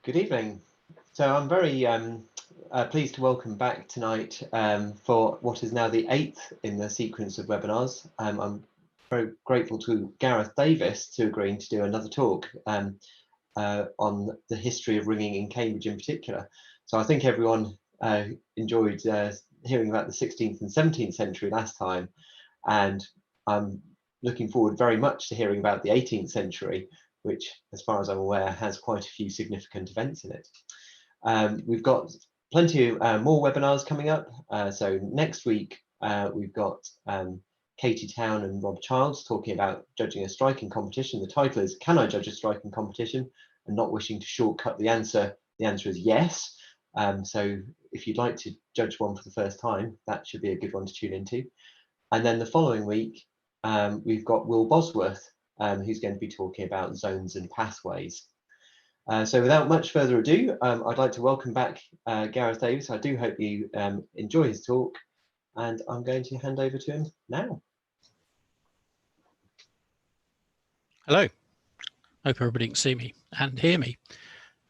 Good evening. So I'm very pleased to welcome back tonight for what is now the 8th in the sequence of webinars. I'm very grateful to Gareth Davis to agreeing to do another talk on the history of ringing in Cambridge in particular. So I think everyone enjoyed hearing about the 16th and 17th century last time, and I'm looking forward very much to hearing about the 18th century, which, as far as I'm aware, has quite a few significant events in it. We've got plenty more webinars coming up. So next week, we've got Katie Town and Rob Childs talking about judging a striking competition. The title is, Can I Judge a Striking Competition? And not wishing to shortcut the answer is yes. So if you'd like to judge one for the first time, that should be a good one to tune into. And then the following week, we've got Will Bosworth, who's going to be talking about zones and pathways. So without much further ado, I'd like to welcome back Gareth Davis. I do hope you enjoy his talk, and I'm going to hand over to him now. Hello. Hope everybody can see me and hear me.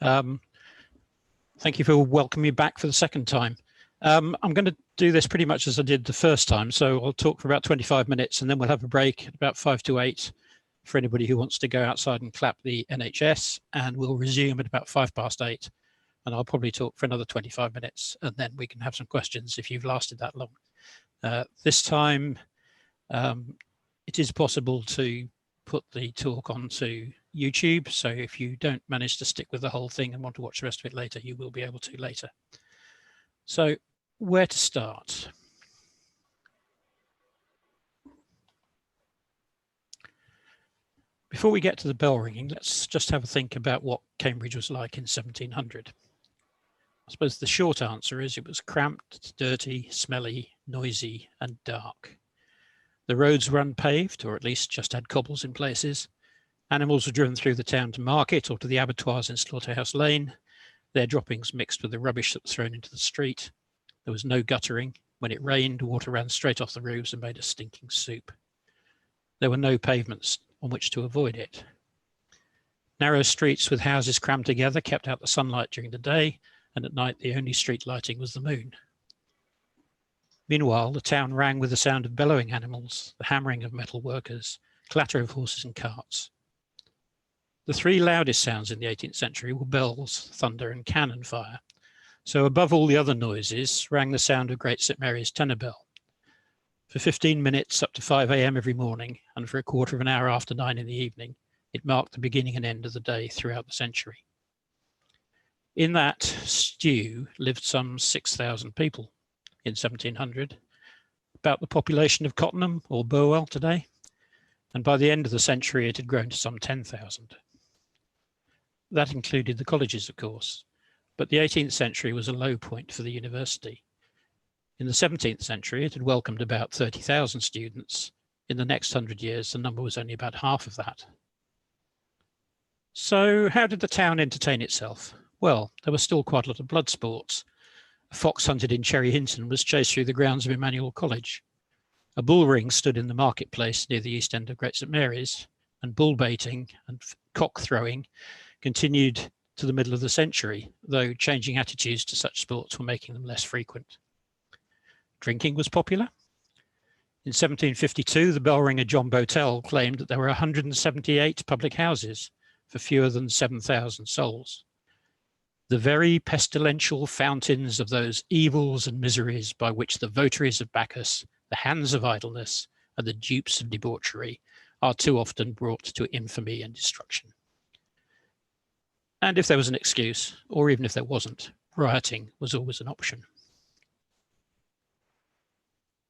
Thank you for welcoming me back for the second time. I'm going to do this pretty much as I did the first time. So I'll talk for about 25 minutes and then we'll have a break at about 5 to 8 for anybody who wants to go outside and clap the NHS, and we'll resume at about 5 past 8. And I'll probably talk for another 25 minutes and then we can have some questions if you've lasted that long. This time, it is possible to put the talk onto YouTube. So if you don't manage to stick with the whole thing and want to watch the rest of it later, you will be able to later. So where to start? Before we get to the bell ringing, let's just have a think about what Cambridge was like in 1700. I suppose the short answer is it was cramped, dirty, smelly, noisy, and dark. The roads were unpaved, or at least just had cobbles in places. Animals were driven through the town to market or to the abattoirs in Slaughterhouse Lane, their droppings mixed with the rubbish that was thrown into the street. There was no guttering. When it rained, water ran straight off the roofs and made a stinking soup. There were no pavements on which to avoid it. Narrow streets with houses crammed together kept out the sunlight during the day, and at night the only street lighting was the moon. Meanwhile, the town rang with the sound of bellowing animals, the hammering of metal workers, clatter of horses and carts. The three loudest sounds in the 18th century were bells, thunder, and cannon fire. So above all the other noises rang the sound of Great St. Mary's tenor bell. For 15 minutes up to 5 a.m. every morning, and for a quarter of an hour after 9 in the evening, it marked the beginning and end of the day throughout the century. In that stew lived some 6,000 people in 1700, about the population of Cottenham or Burwell today, and by the end of the century it had grown to some 10,000. That included the colleges, of course, but the 18th century was a low point for the university. In the 17th century, it had welcomed about 30,000 students. In the next 100 years, the number was only about half of that. So how did the town entertain itself? Well, there were still quite a lot of blood sports. A fox hunted in Cherry Hinton was chased through the grounds of Emmanuel College. A bull ring stood in the marketplace near the east end of Great St. Mary's, and bull baiting and cock throwing continued to the middle of the century, though changing attitudes to such sports were making them less frequent. Drinking was popular. In 1752, the bell ringer John Botel claimed that there were 178 public houses for fewer than 7,000 souls. The very pestilential fountains of those evils and miseries by which the votaries of Bacchus, the hands of idleness, and the dupes of debauchery are too often brought to infamy and destruction. And if there was an excuse, or even if there wasn't, rioting was always an option.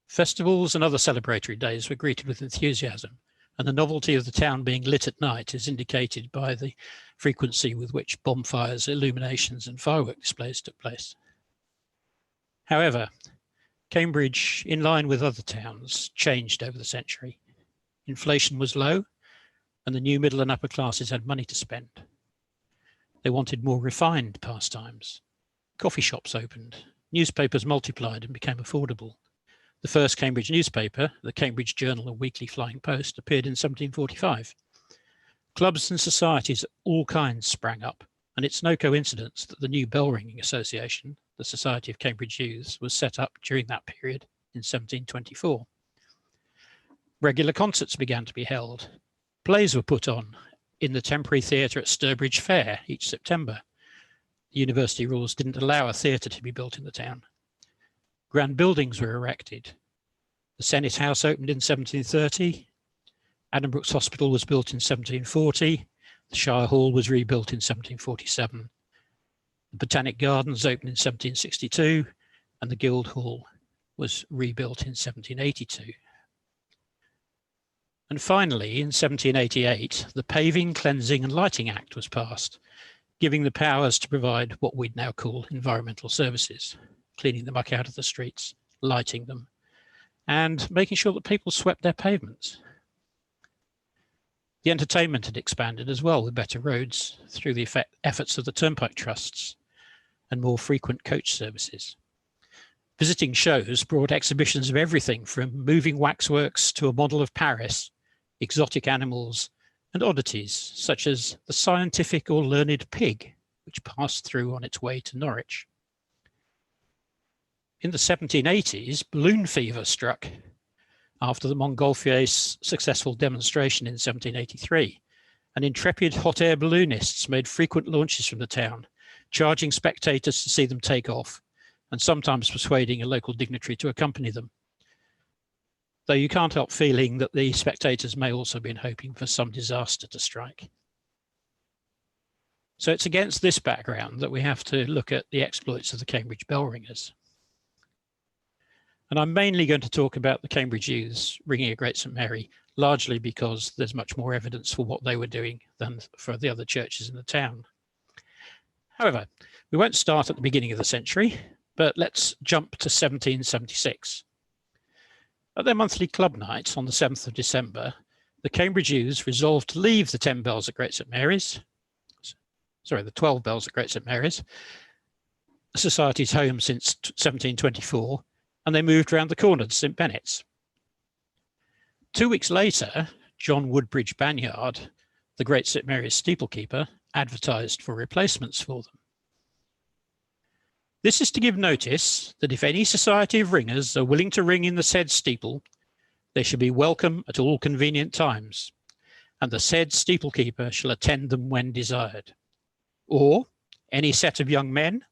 Festivals and other celebratory days were greeted with enthusiasm, and the novelty of the town being lit at night is indicated by the frequency with which bonfires, illuminations, and firework displays took place. However, Cambridge, in line with other towns, changed over the century. Inflation was low, and the new middle and upper classes had money to spend. They wanted more refined pastimes. Coffee shops opened, newspapers multiplied and became affordable. The first Cambridge newspaper, the Cambridge Journal and Weekly Flying Post, appeared in 1745. Clubs and societies of all kinds sprang up, And it's no coincidence that the new bell ringing association, the Society of Cambridge Youths, was set up during that period in 1724. Regular concerts began to be held. Plays were put on in the temporary theatre at Sturbridge Fair each September. The university rules didn't allow a theatre to be built in the town. Grand buildings were erected. The Senate House opened in 1730. Addenbrooke's Hospital was built in 1740. The Shire Hall was rebuilt in 1747. The Botanic Gardens opened in 1762, and the Guildhall was rebuilt in 1782. And finally, in 1788, the Paving, Cleansing and Lighting Act was passed, giving the powers to provide what we'd now call environmental services, cleaning the muck out of the streets, lighting them, and making sure that people swept their pavements. The entertainment had expanded as well, with better roads through the efforts of the turnpike trusts and more frequent coach services. Visiting shows brought exhibitions of everything from moving waxworks to a model of Paris, exotic animals, and oddities such as the scientific or learned pig, which passed through on its way to Norwich. In the 1780s, balloon fever struck after the Montgolfier's successful demonstration in 1783, and intrepid hot air balloonists made frequent launches from the town, charging spectators to see them take off, and sometimes persuading a local dignitary to accompany them. Though you can't help feeling that the spectators may also have been hoping for some disaster to strike. So it's against this background that we have to look at the exploits of the Cambridge bell ringers. And I'm mainly going to talk about the Cambridge Youths ringing at Great St Mary, largely because there's much more evidence for what they were doing than for the other churches in the town. However, we won't start at the beginning of the century, but let's jump to 1776. At their monthly club night on the 7th of December, the Cambridge Youths resolved to leave the 10 bells at Great St Mary's, the 12 bells at Great St Mary's, the Society's home since 1724, and they moved round the corner to St Benet's. 2 weeks later, John Woodbridge Banyard, the Great St Mary's steeplekeeper, advertised for replacements for them. This is to give notice that if any society of ringers are willing to ring in the said steeple, they shall be welcome at all convenient times, and the said steeplekeeper shall attend them when desired. Or any set of young men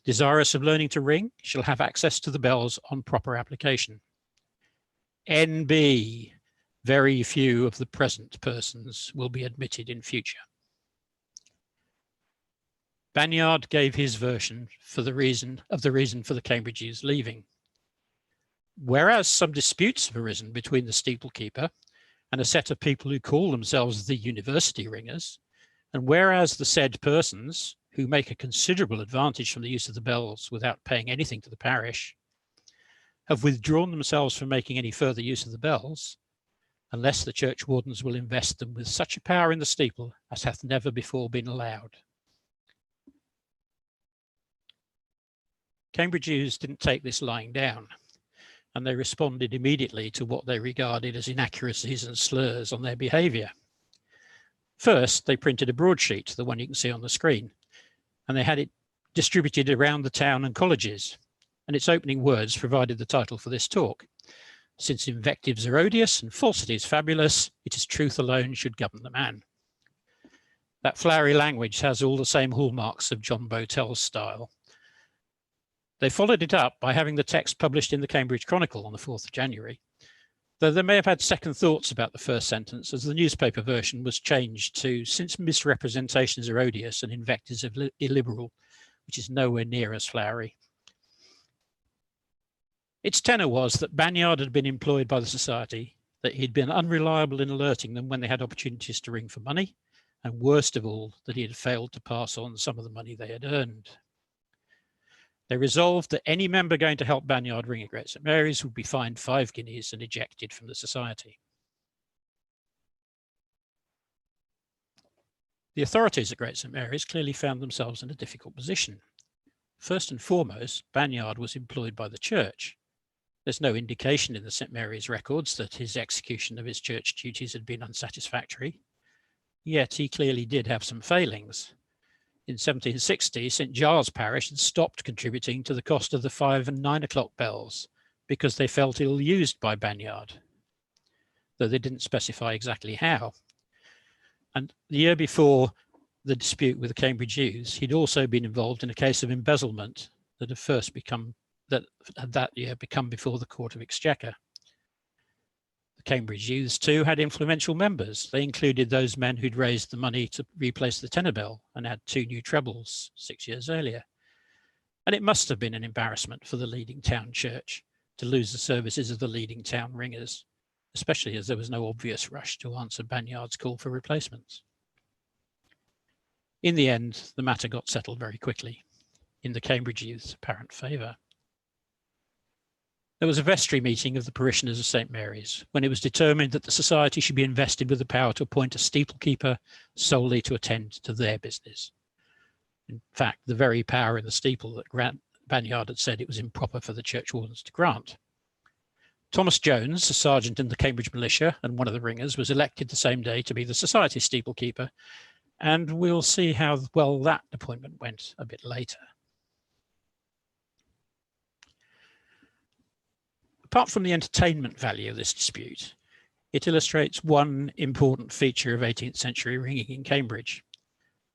desirous of learning to ring shall have access to the bells on proper application. NB, very few of the present persons will be admitted in future. Banyard gave his version for the reason for the Cambridge Youths leaving. Whereas some disputes have arisen between the steeplekeeper and a set of people who call themselves the university ringers, and whereas the said persons, who make a considerable advantage from the use of the bells without paying anything to the parish, have withdrawn themselves from making any further use of the bells, unless the church wardens will invest them with such a power in the steeple as hath never before been allowed. Cambridge Youths didn't take this lying down, and they responded immediately to what they regarded as inaccuracies and slurs on their behaviour. First, they printed a broadsheet, the one you can see on the screen, and they had it distributed around the town and colleges, and its opening words provided the title for this talk. Since invectives are odious and falsities fabulous, it is truth alone should govern the man. That flowery language has all the same hallmarks of John Botel's style. They followed it up by having the text published in the Cambridge Chronicle on the 4th of January, though they may have had second thoughts about the first sentence, as the newspaper version was changed to, since misrepresentations are odious and invectives are illiberal, which is nowhere near as flowery. Its tenor was that Banyard had been employed by the society, that he'd been unreliable in alerting them when they had opportunities to ring for money, and worst of all, that he had failed to pass on some of the money they had earned. They resolved that any member going to help Banyard ring at Great St Mary's would be fined 5 guineas and ejected from the society. The authorities at Great St Mary's clearly found themselves in a difficult position. First and foremost, Banyard was employed by the church. There's no indication in the St Mary's records that his execution of his church duties had been unsatisfactory, yet he clearly did have some failings. In 1760, St Giles Parish had stopped contributing to the cost of the 5 and 9 o'clock bells because they felt ill-used by Banyard, though they didn't specify exactly how. And the year before the dispute with the Cambridge youths, he'd also been involved in a case of embezzlement that had that year become before the Court of Exchequer. The Cambridge youths too had influential members. They included those men who'd raised the money to replace the tenor bell and had 2 new trebles 6 years earlier. And it must have been an embarrassment for the leading town church to lose the services of the leading town ringers, especially as there was no obvious rush to answer Banyard's call for replacements. In the end, the matter got settled very quickly, in the Cambridge youth's apparent favour. There was a vestry meeting of the parishioners of St Mary's when it was determined that the society should be invested with the power to appoint a steeplekeeper solely to attend to their business. In fact, the very power in the steeple that Banyard had said it was improper for the churchwardens to grant. Thomas Jones, a sergeant in the Cambridge militia and one of the ringers, was elected the same day to be the society steeplekeeper, and we'll see how well that appointment went a bit later. Apart from the entertainment value of this dispute, it illustrates one important feature of 18th century ringing in Cambridge,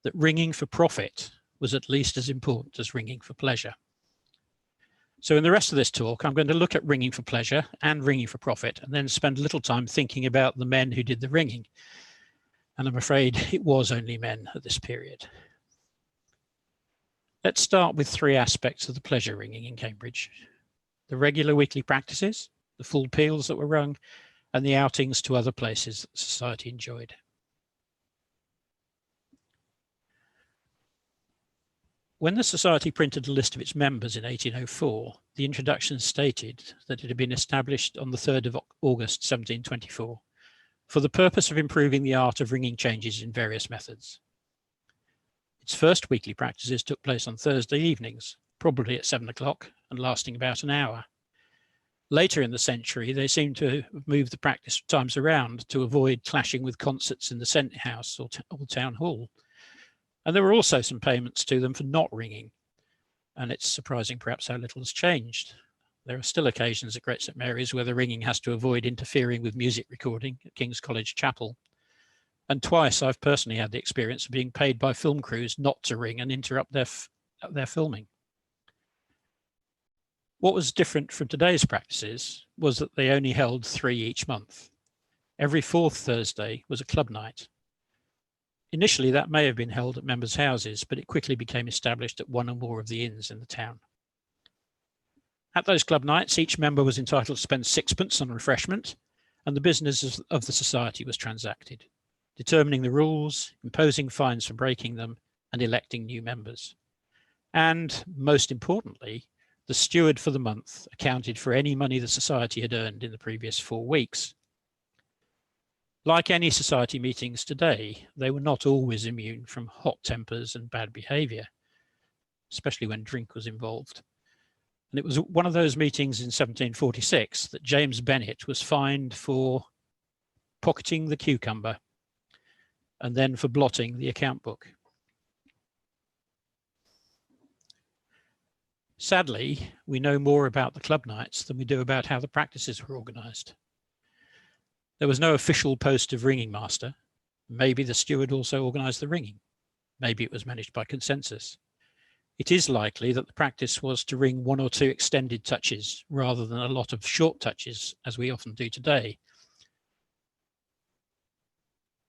that ringing for profit was at least as important as ringing for pleasure. So in the rest of this talk, I'm going to look at ringing for pleasure and ringing for profit, and then spend a little time thinking about the men who did the ringing. And I'm afraid it was only men at this period. Let's start with 3 aspects of the pleasure ringing in Cambridge: the regular weekly practices, the full peals that were rung, and the outings to other places that society enjoyed. When the society printed a list of its members in 1804, the introduction stated that it had been established on the 3rd of August 1724 for the purpose of improving the art of ringing changes in various methods. Its first weekly practices took place on Thursday evenings, probably at 7 o'clock and lasting about an hour. Later in the century, they seem to have moved the practice times around to avoid clashing with concerts in the Senate House or Town Hall. And there were also some payments to them for not ringing. And it's surprising perhaps how little has changed. There are still occasions at Great St Mary's where the ringing has to avoid interfering with music recording at King's College Chapel. And twice I've personally had the experience of being paid by film crews not to ring and interrupt their filming. What was different from today's practices was that they only held 3 each month. Every 4th Thursday was a club night. Initially, that may have been held at members' houses, but it quickly became established at one or more of the inns in the town. At those club nights, each member was entitled to spend 6pence on refreshment, and the business of the society was transacted, determining the rules, imposing fines for breaking them, and electing new members. And, most importantly, the steward for the month accounted for any money the society had earned in the previous 4 weeks. Like any society meetings today, they were not always immune from hot tempers and bad behaviour, especially when drink was involved. And it was one of those meetings in 1746 that James Bennet was fined for pocketing the cucumber and then for blotting the account book. Sadly, we know more about the club nights than we do about how the practices were organised. There was no official post of ringing master. Maybe the steward also organised the ringing. Maybe it was managed by consensus. It is likely that the practice was to ring 1 or 2 extended touches rather than a lot of short touches, as we often do today.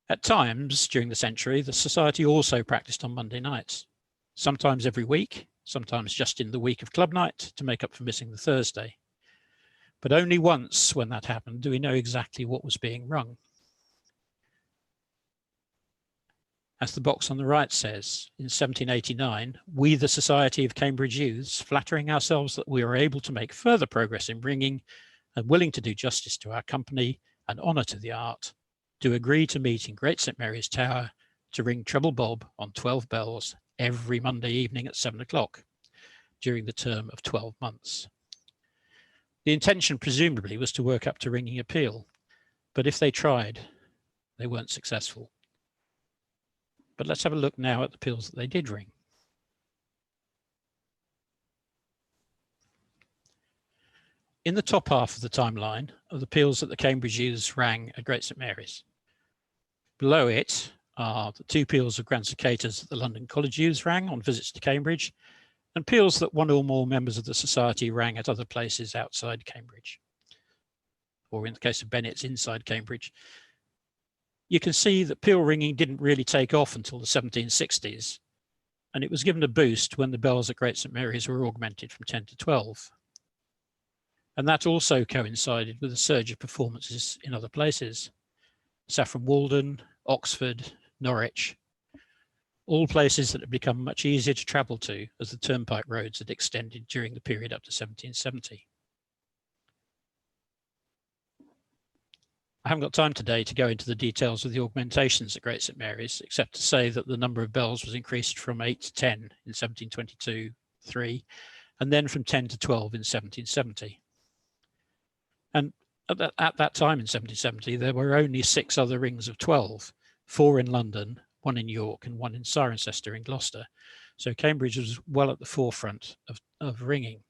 At times during the century, the society also practiced on Monday nights, sometimes every week, sometimes just in the week of club night to make up for missing the Thursday. But only once when that happened do we know exactly what was being rung. As the box on the right says, in 1789, we, the Society of Cambridge Youths, flattering ourselves that we are able to make further progress in ringing and willing to do justice to our company and honour to the art, do agree to meet in Great St Mary's Tower to ring treble bob on 12 bells every Monday evening at 7 o'clock during the term of 12 months. The intention presumably was to work up to ringing a peal, but if they tried, they weren't successful. But let's have a look now at the peals that they did ring. In the top half of the timeline are the peals that the Cambridge Youths rang at Great St Mary's. Below it are the 2 peals of Grand Cicadas that the London College Youths rang on visits to Cambridge, and peals that one or more members of the society rang at other places outside Cambridge, or in the case of Bennett's, inside Cambridge. You can see that peal ringing didn't really take off until the 1760s, and it was given a boost when the bells at Great St Mary's were augmented from 10 to 12. And that also coincided with a surge of performances in other places. Saffron Walden, Oxford, Norwich, all places that had become much easier to travel to as the turnpike roads had extended during the period up to 1770. I haven't got time today to go into the details of the augmentations at Great St Mary's, except to say that the number of bells was increased from 8 to 10 in 1722-3, and then from 10 to 12 in 1770. And at that time in 1770, there were only 6 other rings of 12, 4 in London, 1 in York, and 1 in Cirencester in Gloucester. So Cambridge was well at the forefront of ringing.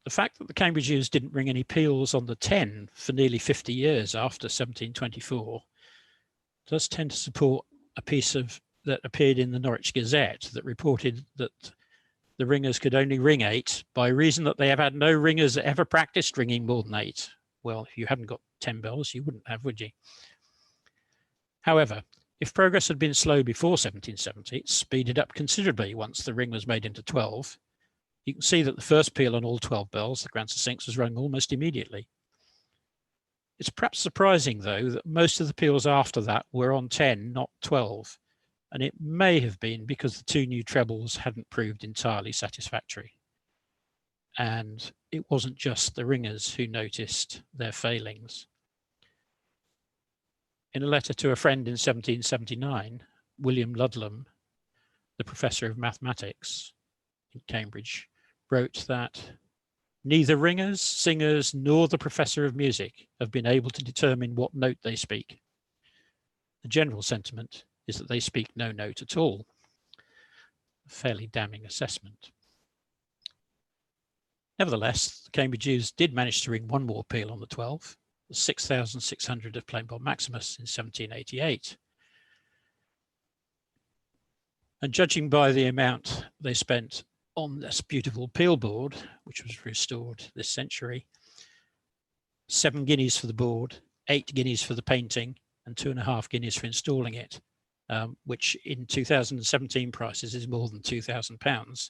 The fact that the Cambridge Youths didn't ring any peals on the 10 for nearly 50 years after 1724 does tend to support a piece that appeared in the Norwich Gazette that reported that the ringers could only ring 8 by reason that they have had no ringers that ever practiced ringing more than 8. Well, if you hadn't got 10 bells, you wouldn't have, would you? However, if progress had been slow before 1770, it speeded up considerably once the ring was made into 12. You can see that the first peal on all 12 bells, the Grand Succincts, was rung almost immediately. It's perhaps surprising, though, that most of the peals after that were on 10, not 12, and it may have been because the 2 new trebles hadn't proved entirely satisfactory. And it wasn't just the ringers who noticed their failings. In a letter to a friend in 1779, William Ludlam, the professor of mathematics in Cambridge, wrote that neither ringers, singers, nor the professor of music have been able to determine what note they speak. The general sentiment is that they speak no note at all. A fairly damning assessment. Nevertheless, the Cambridge Youths did manage to ring 1 more peal on the 12, the 6,600 of Plain Bob Maximus in 1788. And judging by the amount they spent on this beautiful peal board, which was restored this century, 7 guineas for the board, 8 guineas for the painting, and 2.5 guineas for installing it, which in 2017 prices is more than £2,000.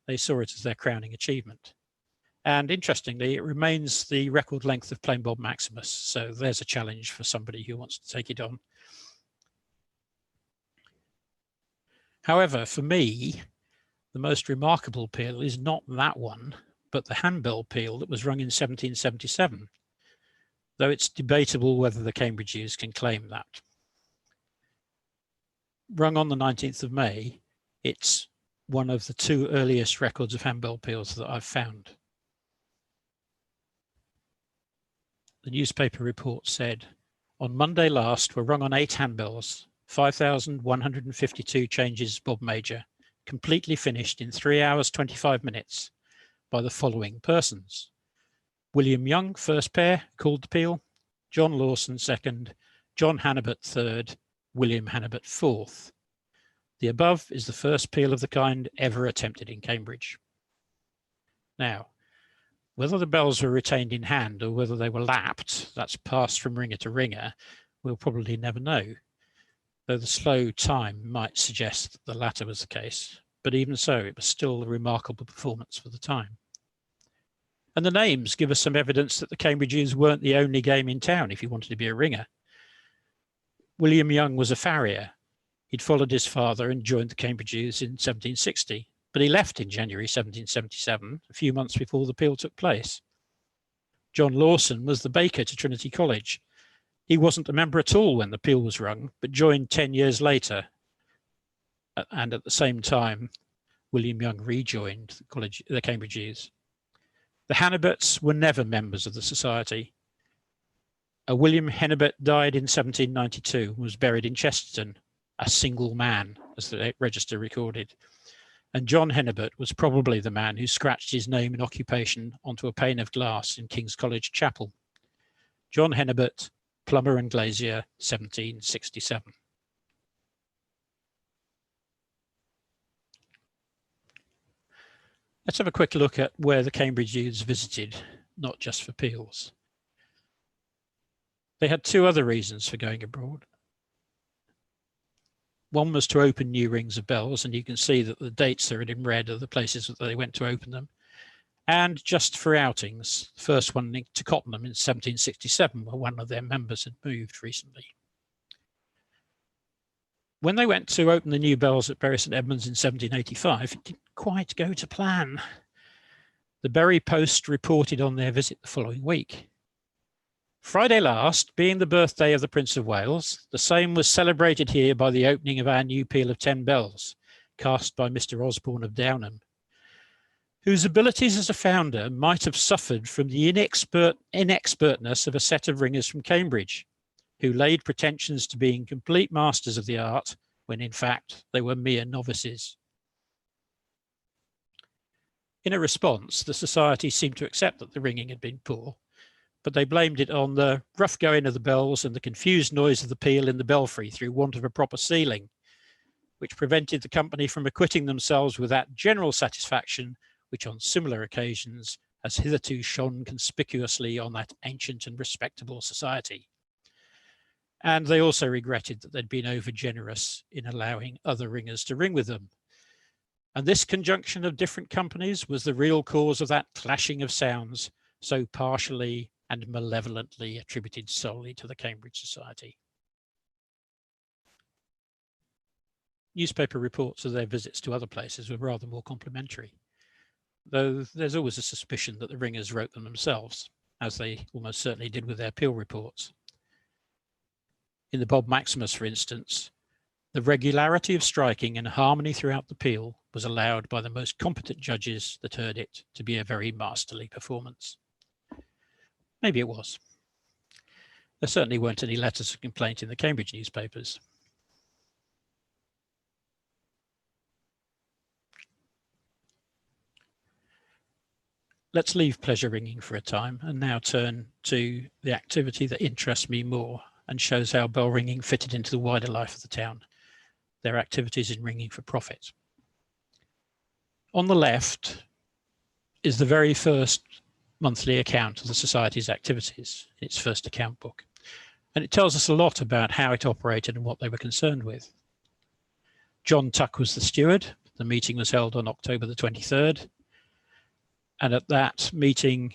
They saw it as their crowning achievement. And interestingly, it remains the record length of Plain Bob Maximus. So there's a challenge for somebody who wants to take it on. However, for me, the most remarkable peal is not that one, but the handbell peal that was rung in 1777, though it's debatable whether the Cambridge Youths can claim that. Rung on the 19th of May, it's one of the 2 earliest records of handbell peals that I've found. The newspaper report said, on Monday last were rung on 8 handbells, 5,152 changes Bob Major, completely finished in 3 hours 25 minutes by the following persons. William Young, first pair, called the peal, John Lawson, second, John Hannibut, third, William Hannibut, fourth. The above is the first peal of the kind ever attempted in Cambridge. Now, whether the bells were retained in hand or whether they were lapped, that's passed from ringer to ringer, we'll probably never know, though the slow time might suggest that the latter was the case. But even so, it was still a remarkable performance for the time. And the names give us some evidence that the Cambridge Youths weren't the only game in town if you wanted to be a ringer. William Young was a farrier. He'd followed his father and joined the Cambridge Youths in 1760, but he left in January 1777, a few months before the peal took place. John Lawson was the baker to Trinity College. He wasn't a member at all when the peal was rung, but joined 10 years later. And at the same time, William Young rejoined the Cambridge Youths. The Hannibuts were never members of the society. William Hennebut died in 1792 and was buried in Chesterton, a single man, as the register recorded. and John Hennebert was probably the man who scratched his name and occupation onto a pane of glass in King's College Chapel. John Hennebert, plumber and glazier, 1767. Let's have a quick look at where the Cambridge youths visited, not just for peels. They had two other reasons for going abroad. One was to open new rings of bells, and you can see that the dates that are in red are the places that they went to open them. And just for outings, the first one to Cottenham in 1767, where one of their members had moved recently. When they went to open the new bells at Bury St Edmunds in 1785, it didn't quite go to plan. The Bury Post reported on their visit the following week. Friday last, being the birthday of the Prince of Wales, the same was celebrated here by the opening of our new peal of 10 bells, cast by Mr. Osborne of Downham, whose abilities as a founder might have suffered from the inexpertness of a set of ringers from Cambridge, who laid pretensions to being complete masters of the art, when in fact they were mere novices. In a response, the society seemed to accept that the ringing had been poor, but they blamed it on the rough going of the bells and the confused noise of the peal in the belfry through want of a proper ceiling, which prevented the company from acquitting themselves with that general satisfaction which on similar occasions has hitherto shone conspicuously on that ancient and respectable society. And they also regretted that they'd been over-generous in allowing other ringers to ring with them. And this conjunction of different companies was the real cause of that clashing of sounds, so partially and malevolently attributed solely to the Cambridge Society. Newspaper reports of their visits to other places were rather more complimentary, though there's always a suspicion that the ringers wrote them themselves, as they almost certainly did with their peal reports. In the Bob Maximus, for instance, the regularity of striking and harmony throughout the peal was allowed by the most competent judges that heard it to be a very masterly performance. Maybe it was. There certainly weren't any letters of complaint in the Cambridge newspapers. Let's leave pleasure ringing for a time and now turn to the activity that interests me more and shows how bell ringing fitted into the wider life of the town, their activities in ringing for profit. On the left is the very first monthly account of the Society's activities, its first account book. And it tells us a lot about how it operated and what they were concerned with. John Tuck was the steward. The meeting was held on October the 23rd. And at that meeting,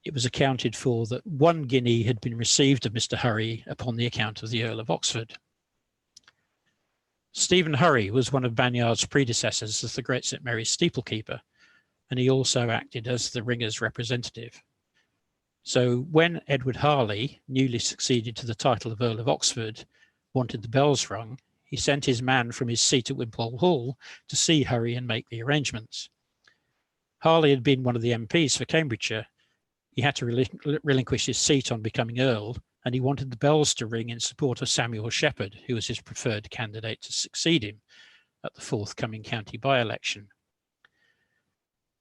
it was accounted for that 1 guinea had been received of Mr. Hurry upon the account of the Earl of Oxford. Stephen Hurry was one of Banyard's predecessors as the Great St. Mary's steeplekeeper, and he also acted as the ringer's representative. So when Edward Harley, newly succeeded to the title of Earl of Oxford, wanted the bells rung, he sent his man from his seat at Wimpole Hall to see Hurry and make the arrangements. Harley had been one of the MPs for Cambridgeshire. He had to relinquish his seat on becoming Earl, and he wanted the bells to ring in support of Samuel Shepherd, who was his preferred candidate to succeed him at the forthcoming county by-election.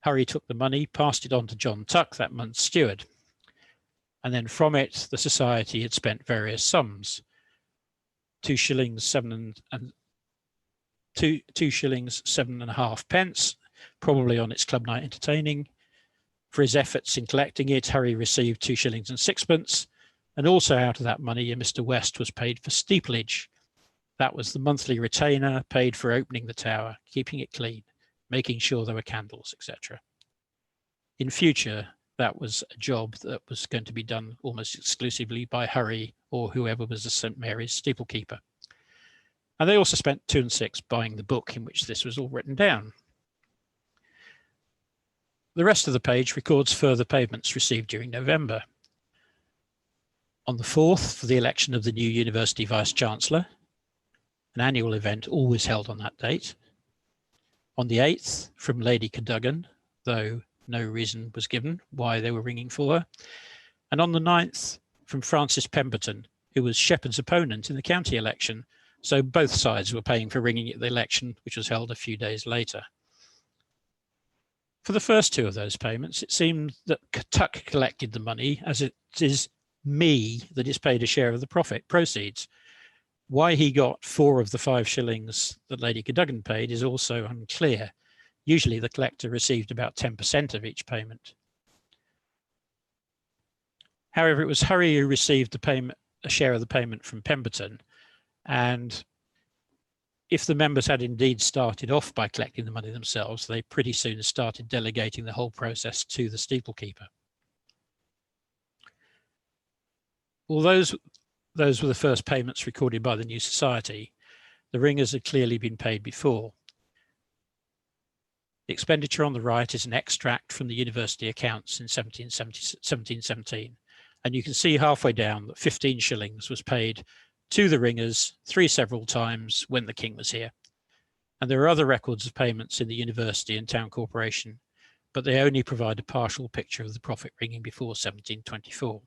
Hurry took the money, passed it on to John Tuck, that month's steward, and then from it the society had spent various sums: 2 shillings 7.5 pence, probably on its club night entertaining. For his efforts in collecting it, Hurry received 2 shillings and 6pence, and also out of that money, Mr. West was paid for steeplage. That was the monthly retainer paid for opening the tower, keeping it clean, making sure there were candles, etc. In future, that was a job that was going to be done almost exclusively by Hurry or whoever was the St. Mary's steeplekeeper. And they also spent 2 and 6 buying the book in which this was all written down. The rest of the page records further payments received during November. On the 4th, for the election of the new University Vice-Chancellor, an annual event always held on that date. On the 8th, from Lady Cadogan, though no reason was given why they were ringing for her. And on the 9th, from Francis Pemberton, who was Shepherd's opponent in the county election, So both sides were paying for ringing at the election, which was held a few days later. For the first two of those payments, it seemed that Tuck collected the money, as it is me that is paid a share of the proceeds. Why he got 4 of the 5 shillings that Lady Cadogan paid is also unclear. Usually the collector received about 10% of each payment. However, it was Hurry who received a share of the payment from Pemberton, and if the members had indeed started off by collecting the money themselves, they pretty soon started delegating the whole process to the steeplekeeper. Although those were the first payments recorded by the new society, the ringers had clearly been paid before. The expenditure on the right is an extract from the university accounts in 1717, and you can see halfway down that 15 shillings was paid to the ringers 3 several times when the king was here. And there are other records of payments in the university and town corporation, but they only provide a partial picture of the profit ringing before 1724.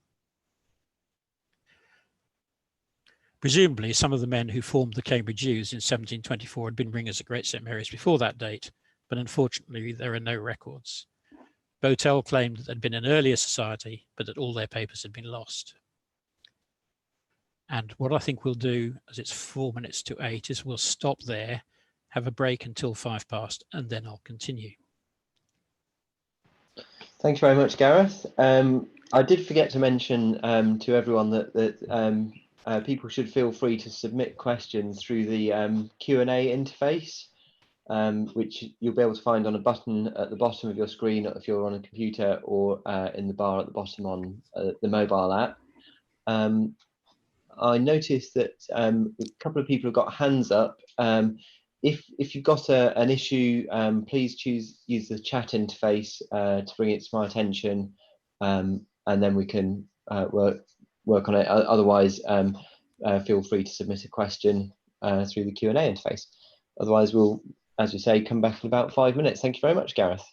Presumably, some of the men who formed the Cambridge Youths in 1724 had been ringers at Great St Mary's before that date, but unfortunately there are no records. Botel claimed that there had been an earlier society, but that all their papers had been lost. And what I think we'll do, as it's 4 minutes to 8, is we'll stop there, have a break until 5 past, and then I'll continue. Thanks very much, Gareth. I did forget to mention to everyone that people should feel free to submit questions through the Q&A interface, which you'll be able to find on a button at the bottom of your screen if you're on a computer, or in the bar at the bottom on the mobile app. I noticed that a couple of people have got hands up. If you've got an issue, please use the chat interface to bring it to my attention, and then we can work on it. Otherwise, feel free to submit a question through the Q&A interface. Otherwise, we'll, as you say, come back in about 5 minutes. Thank you very much, Gareth.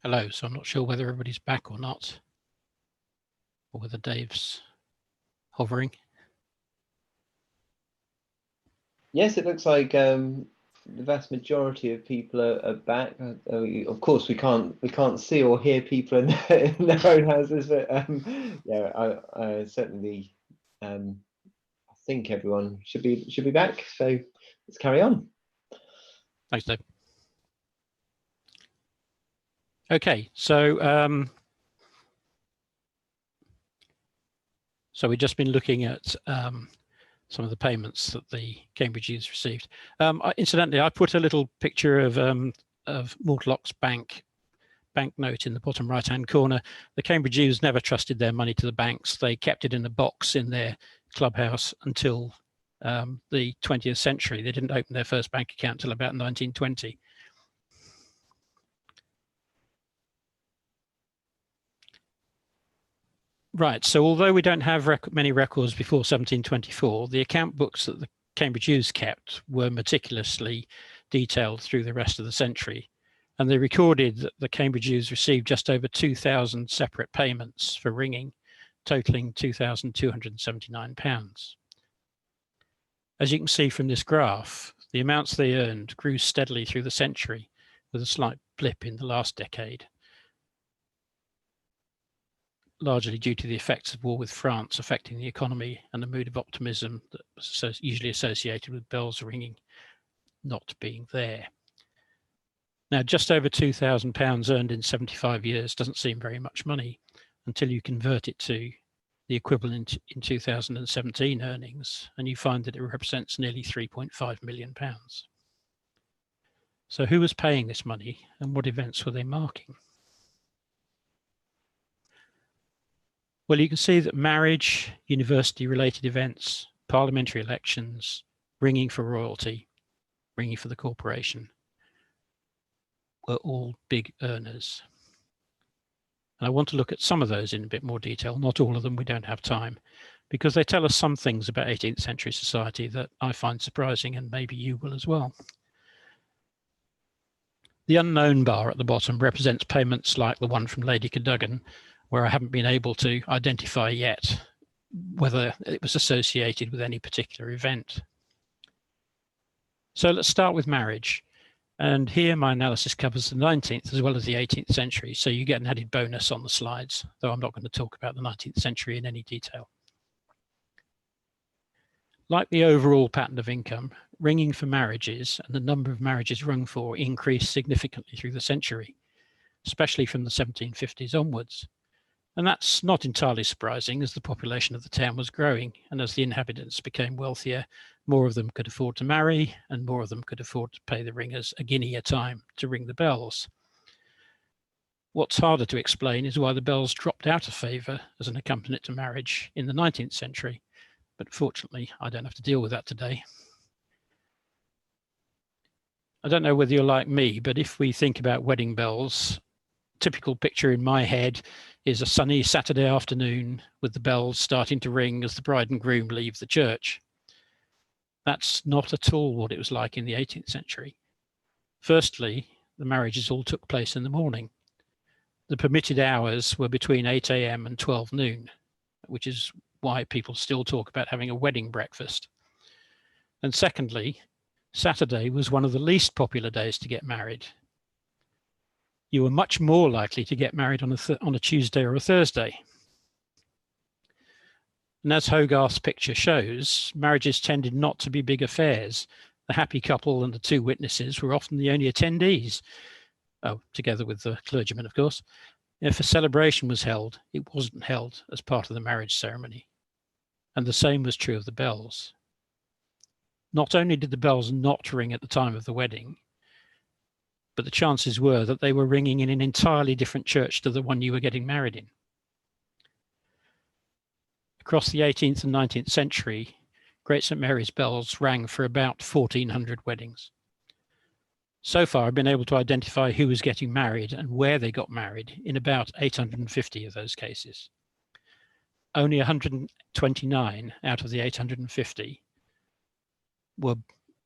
Hello, so I'm not sure whether everybody's back or not, or whether Dave's hovering. Yes, it looks like the vast majority of people are back. Of course, we can't see or hear people in their own houses, but yeah, I certainly I think everyone should be back. So let's carry on. Thanks, Dave. Okay, so we've just been looking at some of the payments that the Cambridge Youths received. Incidentally, I put a little picture of Mortlock's banknote in the bottom right-hand corner. The Cambridge Youths never trusted their money to the banks. They kept it in a box in their clubhouse until the 20th century. They didn't open their first bank account until about 1920. Right, so although we don't have many records before 1724, the account books that the Cambridge Youths kept were meticulously detailed through the rest of the century. And they recorded that the Cambridge Youths received just over 2,000 separate payments for ringing, totaling £2,279. As you can see from this graph, the amounts they earned grew steadily through the century, with a slight blip in the last decade, largely due to the effects of war with France affecting the economy and the mood of optimism that was usually associated with bells ringing not being there. Now, just over £2,000 earned in 75 years doesn't seem very much money until you convert it to the equivalent in 2017 earnings, and you find that it represents nearly £3.5 million. So who was paying this money and what events were they marking? Well, you can see that marriage, university-related events, parliamentary elections, ringing for royalty, ringing for the corporation, were all big earners. And I want to look at some of those in a bit more detail, not all of them, we don't have time, because they tell us some things about 18th century society that I find surprising, and maybe you will as well. The unknown bar at the bottom represents payments like the one from Lady Cadogan, where I haven't been able to identify yet whether it was associated with any particular event. So let's start with marriage. And here my analysis covers the 19th as well as the 18th century, so you get an added bonus on the slides, though I'm not going to talk about the 19th century in any detail. Like the overall pattern of income, ringing for marriages and the number of marriages rung for increased significantly through the century, especially from the 1750s onwards. And that's not entirely surprising, as the population of the town was growing, and as the inhabitants became wealthier, more of them could afford to marry, and more of them could afford to pay the ringers a guinea a time to ring the bells. What's harder to explain is why the bells dropped out of favour as an accompaniment to marriage in the 19th century, but fortunately I don't have to deal with that today. I don't know whether you're like me, but if we think about wedding bells, typical picture in my head is a sunny Saturday afternoon with the bells starting to ring as the bride and groom leave the church. That's not at all what it was like in the 18th century. Firstly, the marriages all took place in the morning. The permitted hours were between 8 a.m. and 12 noon, which is why people still talk about having a wedding breakfast. And secondly, Saturday was one of the least popular days to get married. You were much more likely to get married on a Tuesday or a Thursday. And as Hogarth's picture shows, marriages tended not to be big affairs. The happy couple and the two witnesses were often the only attendees, together with the clergyman, of course. If a celebration was held, it wasn't held as part of the marriage ceremony. And the same was true of the bells. Not only did the bells not ring at the time of the wedding, but the chances were that they were ringing in an entirely different church to the one you were getting married in. Across the 18th and 19th century, Great St. Mary's bells rang for about 1,400 weddings. So far, I've been able to identify who was getting married and where they got married in about 850 of those cases. Only 129 out of the 850 were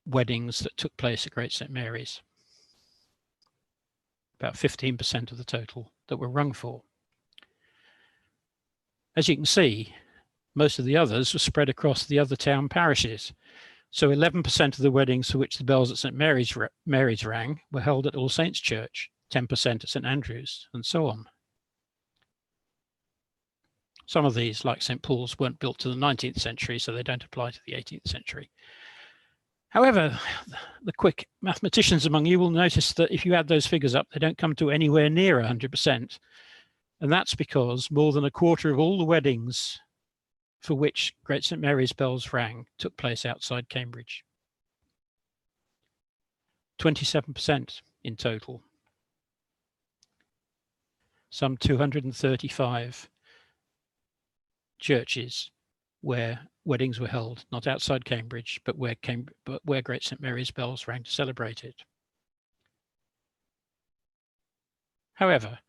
weddings that took place at Great St. Mary's. about 15% of the total that were rung for. As you can see, most of the others were spread across the other town parishes. So 11% of the weddings for which the bells at St Mary's rang were held at All Saints Church, 10% at St Andrews, and so on. Some of these, like St Paul's, weren't built to the 19th century, so they don't apply to the 18th century. However, the quick mathematicians among you will notice that if you add those figures up, they don't come to anywhere near 100%. And that's because more than a quarter of all the weddings for which Great St Mary's bells rang took place outside Cambridge. 27% in total. Some 235 churches where weddings were held, not outside Cambridge, but where Great St Mary's bells rang to celebrate it. However,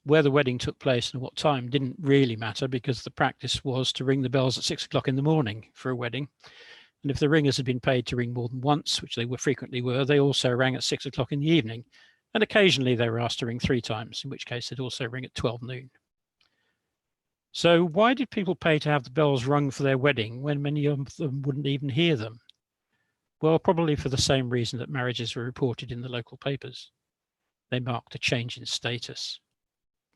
where the wedding took place and what time didn't really matter, because the practice was to ring the bells at 6 o'clock in the morning for a wedding. And if the ringers had been paid to ring more than once, which they frequently were, they also rang at 6 o'clock in the evening. And occasionally they were asked to ring 3 times, in which case they'd also ring at 12 noon. So why did people pay to have the bells rung for their wedding when many of them wouldn't even hear them? Well, probably for the same reason that marriages were reported in the local papers. They marked a change in status,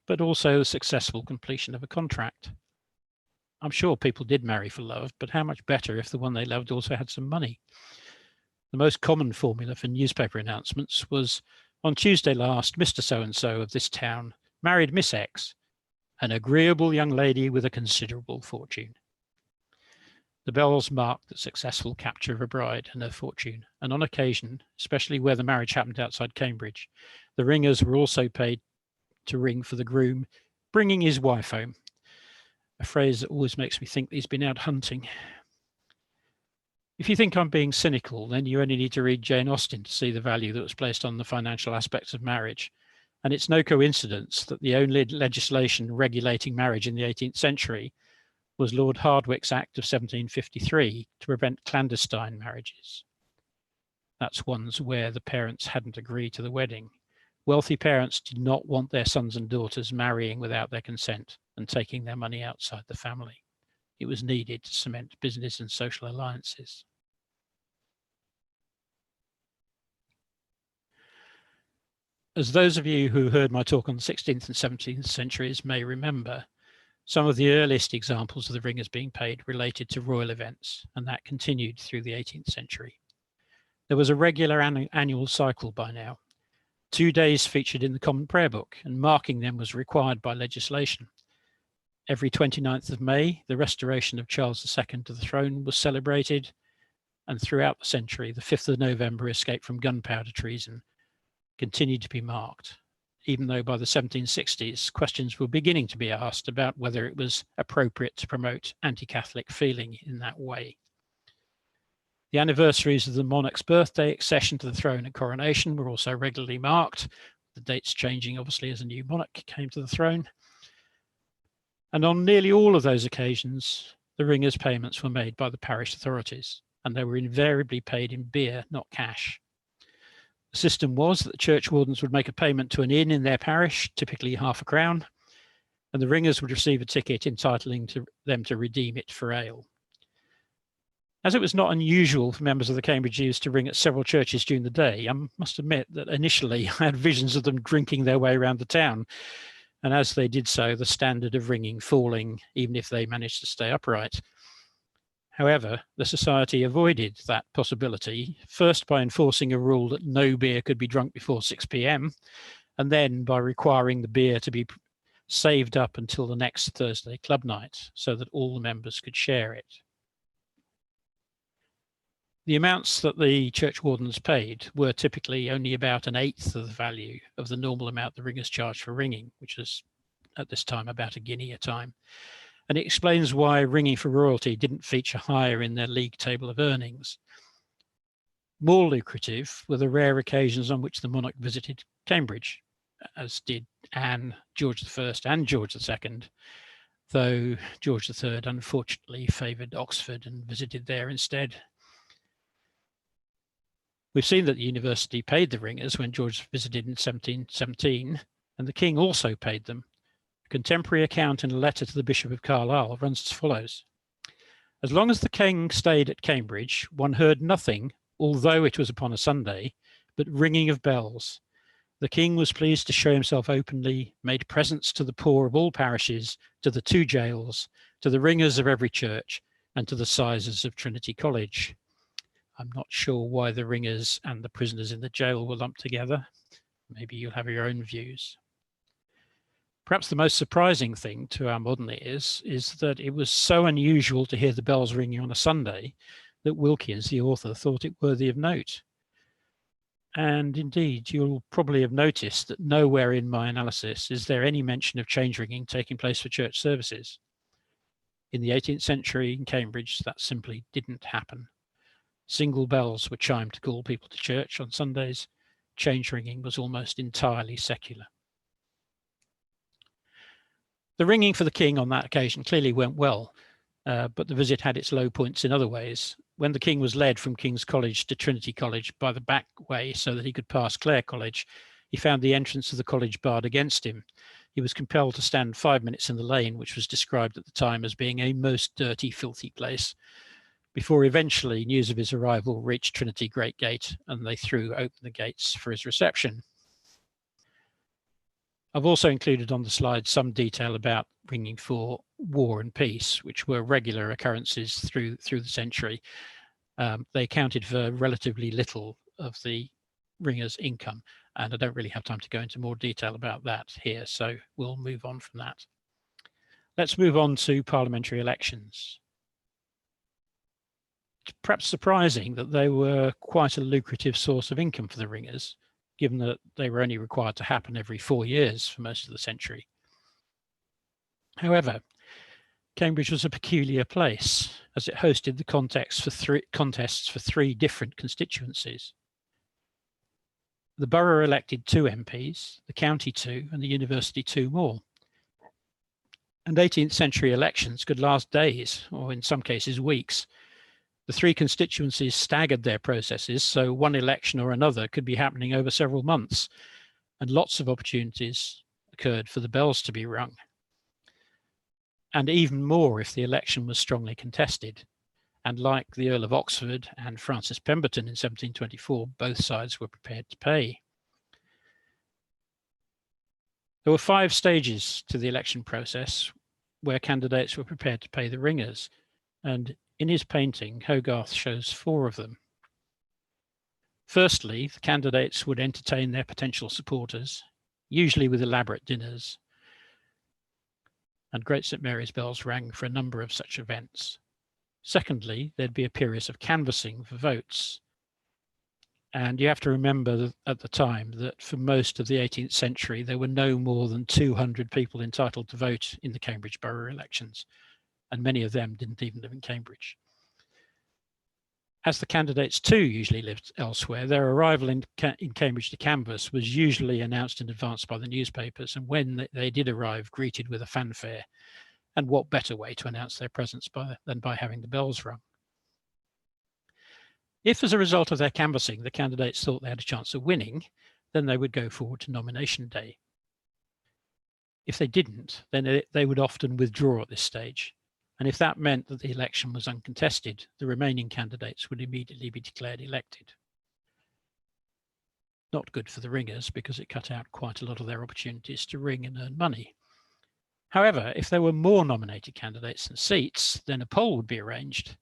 but also the successful completion of a contract. I'm sure people did marry for love, but how much better if the one they loved also had some money? The most common formula for newspaper announcements was, on Tuesday last, Mr. So-and-so of this town married Miss X, an agreeable young lady with a considerable fortune. The bells marked the successful capture of a bride and her fortune, and on occasion, especially where the marriage happened outside Cambridge, the ringers were also paid to ring for the groom bringing his wife home, a phrase that always makes me think he's been out hunting. If you think I'm being cynical, then you only need to read Jane Austen to see the value that was placed on the financial aspects of marriage. And it's no coincidence that the only legislation regulating marriage in the 18th century was Lord Hardwicke's Act of 1753 to prevent clandestine marriages. That's ones where the parents hadn't agreed to the wedding. Wealthy parents did not want their sons and daughters marrying without their consent and taking their money outside the family. It was needed to cement business and social alliances. As those of you who heard my talk on the 16th and 17th centuries may remember, some of the earliest examples of the ringers being paid related to royal events, and that continued through the 18th century. There was a regular annual cycle by now. 2 days featured in the Common Prayer Book, and marking them was required by legislation. Every 29th of May, the restoration of Charles II to the throne was celebrated, and throughout the century, the 5th of November escape from gunpowder treason continued to be marked, even though by the 1760s, questions were beginning to be asked about whether it was appropriate to promote anti-Catholic feeling in that way. The anniversaries of the monarch's birthday, accession to the throne and coronation were also regularly marked, the dates changing obviously as a new monarch came to the throne. And on nearly all of those occasions, the ringers' payments were made by the parish authorities, and they were invariably paid in beer, not cash. The system was that the churchwardens would make a payment to an inn in their parish, typically ½ a crown, and the ringers would receive a ticket entitling them to redeem it for ale. As it was not unusual for members of the Cambridge Youths to ring at several churches during the day, I must admit that initially I had visions of them drinking their way around the town, and as they did so, the standard of ringing falling, even if they managed to stay upright. However, the society avoided that possibility, first by enforcing a rule that no beer could be drunk before 6 p.m, and then by requiring the beer to be saved up until the next Thursday club night, so that all the members could share it. The amounts that the churchwardens paid were typically only about 1/8 of the value of the normal amount the ringers charged for ringing, which was at this time about £1 a time. And it explains why ringing for royalty didn't feature higher in their league table of earnings. More lucrative were the rare occasions on which the monarch visited Cambridge, as did Anne, George I and George II, though George III unfortunately favoured Oxford and visited there instead. We've seen that the university paid the ringers when George visited in 1717, and the king also paid them. A contemporary account in a letter to the Bishop of Carlisle runs as follows. As long as the king stayed at Cambridge, one heard nothing, although it was upon a Sunday, but ringing of bells. The king was pleased to show himself openly, made presents to the poor of all parishes, to the 2 jails, to the ringers of every church, and to the sizars of Trinity College. I'm not sure why the ringers and the prisoners in the jail were lumped together. Maybe you'll have your own views. Perhaps the most surprising thing to our modern ears is that it was so unusual to hear the bells ringing on a Sunday that Wilkins, the author, thought it worthy of note. And indeed, you'll probably have noticed that nowhere in my analysis is there any mention of change ringing taking place for church services. In the 18th century in Cambridge, that simply didn't happen. Single bells were chimed to call people to church on Sundays. Change ringing was almost entirely secular. The ringing for the king on that occasion clearly went well, but the visit had its low points in other ways. When the king was led from King's College to Trinity College by the back way so that he could pass Clare College, he found the entrance of the college barred against him. He was compelled to stand 5 minutes in the lane, which was described at the time as being a most dirty, filthy place, before eventually news of his arrival reached Trinity Great Gate and they threw open the gates for his reception. I've also included on the slide some detail about ringing for war and peace, which were regular occurrences through the century. They accounted for relatively little of the ringers' income, and I don't really have time to go into more detail about that here, so we'll move on from that. Let's move on to parliamentary elections. It's perhaps surprising that they were quite a lucrative source of income for the ringers, given that they were only required to happen every 4 years for most of the century. However, Cambridge was a peculiar place, as it hosted the contests for 3 different constituencies. The borough elected 2 MPs, the county 2, and the university 2 more. And 18th century elections could last days, or in some cases weeks. The 3 constituencies staggered their processes, so one election or another could be happening over several months, and lots of opportunities occurred for the bells to be rung. And even more if the election was strongly contested. And like the Earl of Oxford and Francis Pemberton in 1724, both sides were prepared to pay. There were 5 stages to the election process where candidates were prepared to pay the ringers, and in his painting, Hogarth shows 4 of them. Firstly, the candidates would entertain their potential supporters, usually with elaborate dinners, and Great St Mary's bells rang for a number of such events. Secondly, there'd be a period of canvassing for votes. And you have to remember that at the time that for most of the 18th century, there were no more than 200 people entitled to vote in the Cambridge borough elections, and many of them didn't even live in Cambridge. As the candidates too usually lived elsewhere, their arrival in Cambridge to canvass was usually announced in advance by the newspapers, and when they did arrive, greeted with a fanfare. And what better way to announce their presence than by having the bells rung? If, as a result of their canvassing, the candidates thought they had a chance of winning, then they would go forward to nomination day. If they didn't, then they would often withdraw at this stage. And if that meant that the election was uncontested, the remaining candidates would immediately be declared elected. Not good for the ringers because it cut out quite a lot of their opportunities to ring and earn money. However, if there were more nominated candidates than seats, then a poll would be arranged.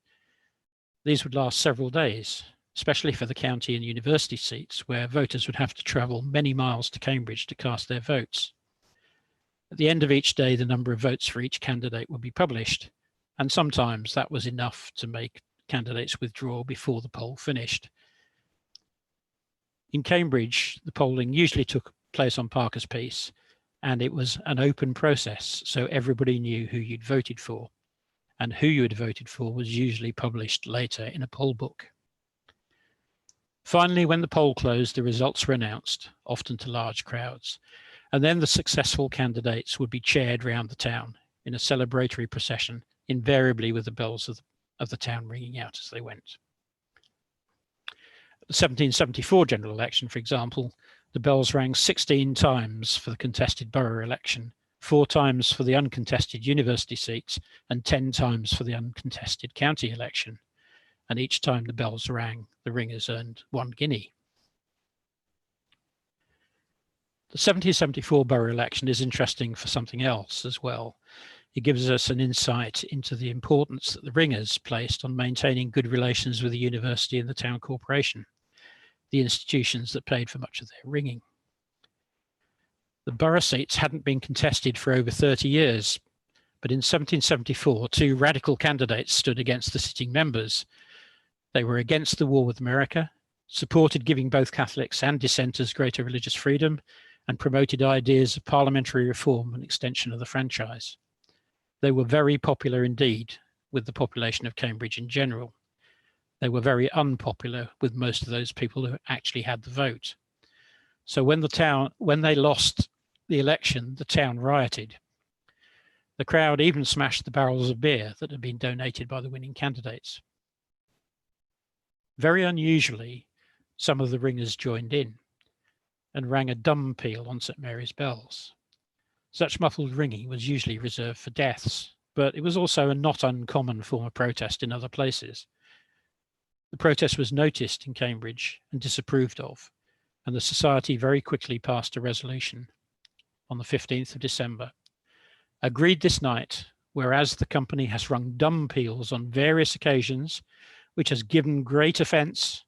These would last several days, especially for the county and university seats, where voters would have to travel many miles to Cambridge to cast their votes. At the end of each day, the number of votes for each candidate would be published, and sometimes that was enough to make candidates withdraw before the poll finished. In Cambridge, the polling usually took place on Parker's Piece, and it was an open process, so everybody knew who you'd voted for, and who you had voted for was usually published later in a poll book. Finally, when the poll closed, the results were announced, often to large crowds, and then the successful candidates would be chaired round the town in a celebratory procession, invariably with the bells of the town ringing out as they went. The 1774 general election, for example, the bells rang 16 times for the contested borough election, 4 times for the uncontested university seats, and 10 times for the uncontested county election. And each time the bells rang, the ringers earned 1 guinea. The 1774 borough election is interesting for something else as well. It gives us an insight into the importance that the ringers placed on maintaining good relations with the university and the town corporation, the institutions that paid for much of their ringing. The borough seats hadn't been contested for over 30 years, but in 1774, 2 radical candidates stood against the sitting members. They were against the war with America, supported giving both Catholics and dissenters greater religious freedom, and promoted ideas of parliamentary reform and extension of the franchise. They were very popular indeed with the population of Cambridge in general. They were very unpopular with most of those people who actually had the vote. So when they lost the election, the town rioted. The crowd even smashed the barrels of beer that had been donated by the winning candidates. Very unusually, some of the ringers joined in and rang a dumb peal on St. Mary's bells. Such muffled ringing was usually reserved for deaths, but it was also a not uncommon form of protest in other places. The protest was noticed in Cambridge and disapproved of, and the Society very quickly passed a resolution on the 15th of December. Agreed this night, whereas the company has rung dumb peals on various occasions, which has given great offence,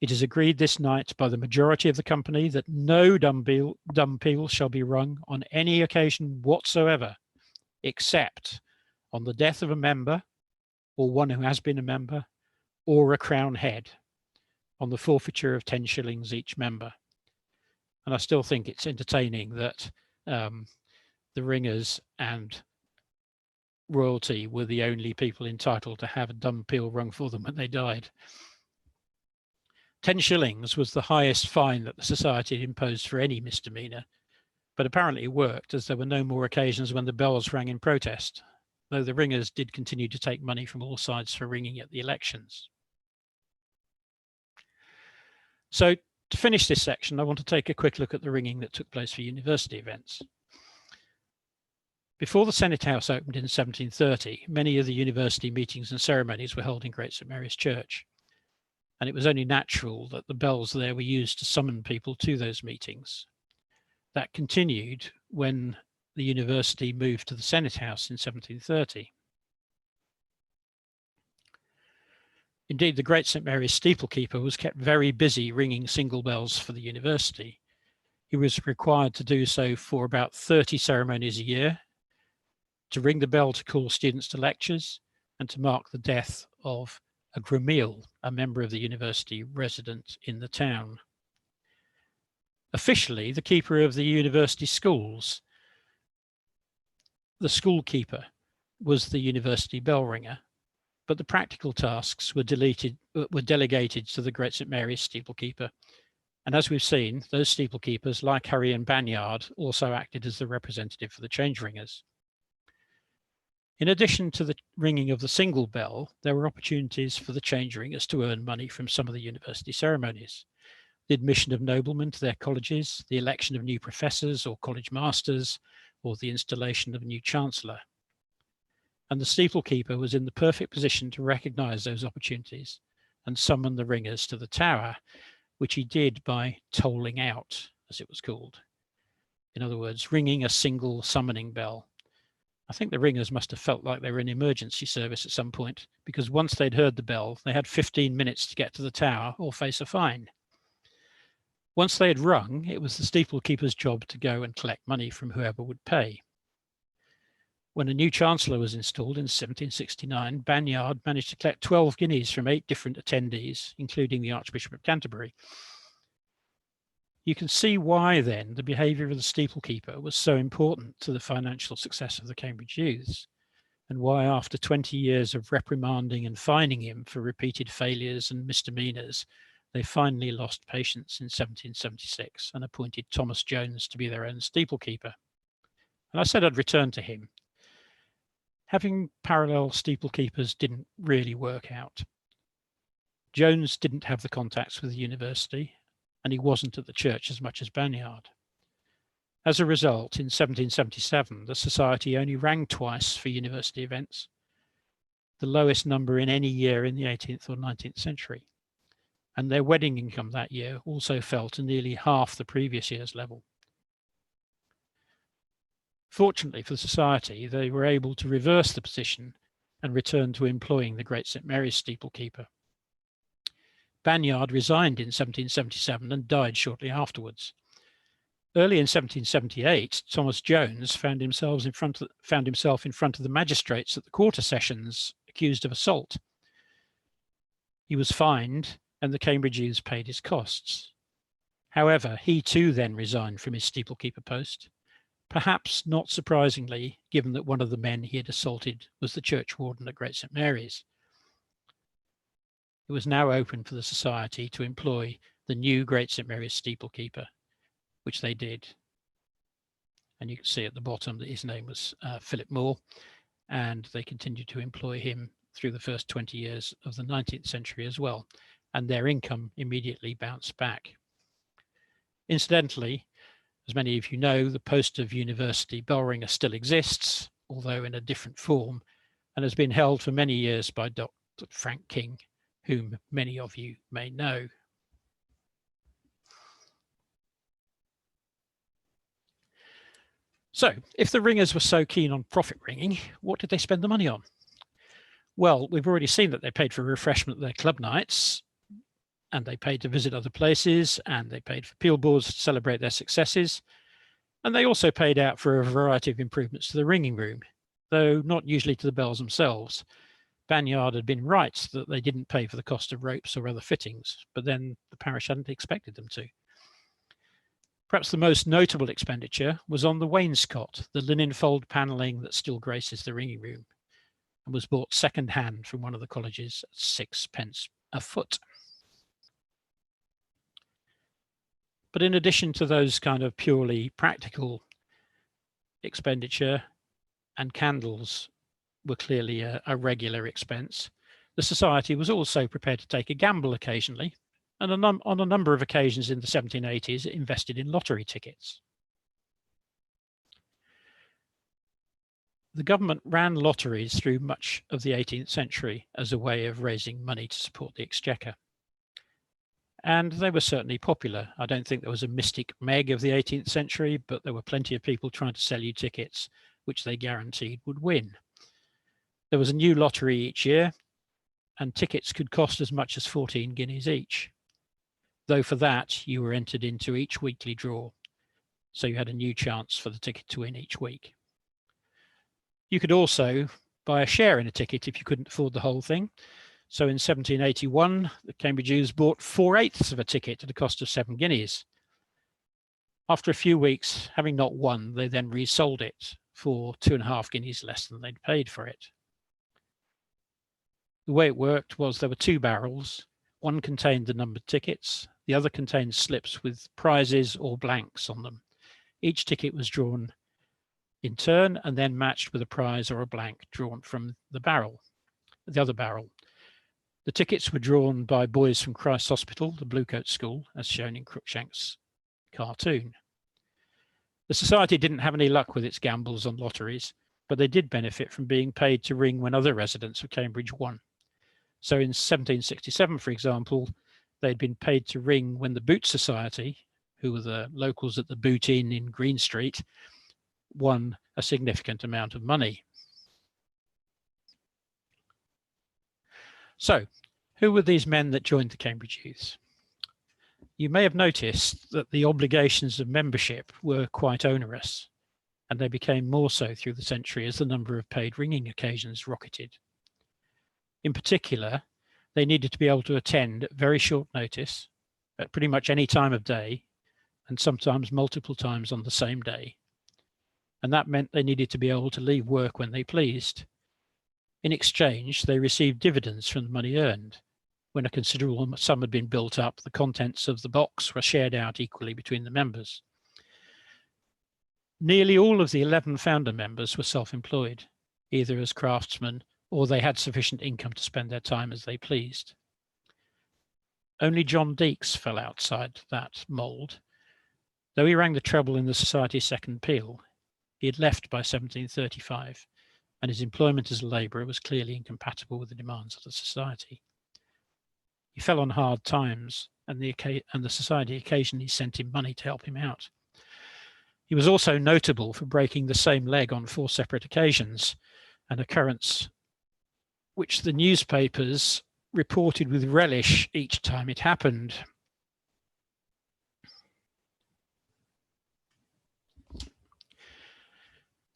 it is agreed this night by the majority of the company that no dumb peal shall be rung on any occasion whatsoever, except on the death of a member, or one who has been a member, or a crown head, on the forfeiture of 10 shillings each member. And I still think it's entertaining that the ringers and royalty were the only people entitled to have a dumb peal rung for them when they died. 10 shillings was the highest fine that the Society had imposed for any misdemeanour, but apparently it worked, as there were no more occasions when the bells rang in protest, though the ringers did continue to take money from all sides for ringing at the elections. So to finish this section, I want to take a quick look at the ringing that took place for university events. Before the Senate House opened in 1730, many of the university meetings and ceremonies were held in Great St. Mary's Church, and it was only natural that the bells there were used to summon people to those meetings. That continued when the university moved to the Senate House in 1730. Indeed, the Great St. Mary's steeplekeeper was kept very busy ringing single bells for the university. He was required to do so for about 30 ceremonies a year, to ring the bell to call students to lectures, and to mark the death of a grumile, a member of the university resident in the town. Officially, the keeper of the university schools, the schoolkeeper, was the university bell ringer, but the practical tasks were delegated to the Great St. Mary's steeplekeeper. And as we've seen, those steeplekeepers, like Harry and Banyard, also acted as the representative for the change ringers. In addition to the ringing of the single bell, there were opportunities for the change ringers to earn money from some of the university ceremonies. The admission of noblemen to their colleges, the election of new professors or college masters, or the installation of a new chancellor. And the steeplekeeper was in the perfect position to recognise those opportunities and summon the ringers to the tower, which he did by tolling out, as it was called. In other words, ringing a single summoning bell. I think the ringers must have felt like they were in emergency service at some point, because once they'd heard the bell, they had 15 minutes to get to the tower or face a fine. Once they had rung, it was the steeplekeeper's job to go and collect money from whoever would pay. When a new chancellor was installed in 1769, Banyard managed to collect 12 guineas from 8 different attendees, including the Archbishop of Canterbury. You can see why then the behaviour of the steeplekeeper was so important to the financial success of the Cambridge youths, and why after 20 years of reprimanding and fining him for repeated failures and misdemeanours, they finally lost patience in 1776 and appointed Thomas Jones to be their own steeplekeeper. And I said I'd return to him. Having parallel steeplekeepers didn't really work out. Jones didn't have the contacts with the university, and he wasn't at the church as much as Banyard. As a result, in 1777, the society only rang twice for university events, the lowest number in any year in the 18th or 19th century. And their wedding income that year also fell to nearly half the previous year's level. Fortunately for the society, they were able to reverse the position and return to employing the Great St. Mary's steeplekeeper. Banyard resigned in 1777 and died shortly afterwards. Early in 1778, Thomas Jones found himself in front of the magistrates at the quarter sessions, accused of assault. He was fined, and the Cambridge youths paid his costs. However, he too then resigned from his steeplekeeper post, perhaps not surprisingly, given that one of the men he had assaulted was the churchwarden at Great St. Mary's. It was now open for the society to employ the new Great St. Mary's steeplekeeper, which they did. And you can see at the bottom that his name was Philip Moore, and they continued to employ him through the first 20 years of the 19th century as well, and their income immediately bounced back. Incidentally, as many of you know, the post of university bell ringer still exists, although in a different form, and has been held for many years by Dr. Frank King, whom many of you may know. So, if the ringers were so keen on profit ringing, what did they spend the money on? Well, we've already seen that they paid for refreshment at their club nights, and they paid to visit other places, and they paid for peel boards to celebrate their successes, and they also paid out for a variety of improvements to the ringing room, though not usually to the bells themselves. Banyard had been right that they didn't pay for the cost of ropes or other fittings, but then the parish hadn't expected them to. Perhaps the most notable expenditure was on the wainscot, the linen fold panelling that still graces the ringing room, and was bought second-hand from one of the colleges at 6p a foot. But in addition to those kind of purely practical expenditure, and candles were clearly a regular expense, the society was also prepared to take a gamble occasionally, and on a number of occasions in the 1780s, it invested in lottery tickets. The government ran lotteries through much of the 18th century as a way of raising money to support the exchequer. And they were certainly popular. I don't think there was a mystic Meg of the 18th century, but there were plenty of people trying to sell you tickets which they guaranteed would win. There was a new lottery each year, and tickets could cost as much as 14 guineas each, though for that you were entered into each weekly draw, so you had a new chance for the ticket to win each week. You could also buy a share in a ticket if you couldn't afford the whole thing. So in 1781, the Cambridge youths bought 4/8 of a ticket at a cost of 7 guineas. After a few weeks, having not won, they then resold it for 2.5 guineas less than they'd paid for it. The way it worked was there were 2 barrels. One contained the numbered tickets. The other contained slips with prizes or blanks on them. Each ticket was drawn in turn and then matched with a prize or a blank drawn from the other barrel. The tickets were drawn by boys from Christ's Hospital, the Bluecoat School, as shown in Cruikshank's cartoon. The society didn't have any luck with its gambles on lotteries, but they did benefit from being paid to ring when other residents of Cambridge won. So in 1767, for example, they'd been paid to ring when the Boot Society, who were the locals at the Boot Inn in Green Street, won a significant amount of money. So, who were these men that joined the Cambridge Youths? You may have noticed that the obligations of membership were quite onerous, and they became more so through the century as the number of paid ringing occasions rocketed. In particular, they needed to be able to attend at very short notice, at pretty much any time of day, and sometimes multiple times on the same day. And that meant they needed to be able to leave work when they pleased. In exchange, they received dividends from the money earned. When a considerable sum had been built up, the contents of the box were shared out equally between the members. Nearly all of the 11 founder members were self-employed, either as craftsmen or they had sufficient income to spend their time as they pleased. Only John Deeks fell outside that mould. Though he rang the treble in the Society's second peal, he had left by 1735, and his employment as a labourer was clearly incompatible with the demands of the Society. He fell on hard times, and the Society occasionally sent him money to help him out. He was also notable for breaking the same leg on 4 separate occasions, an occurrence which the newspapers reported with relish each time it happened.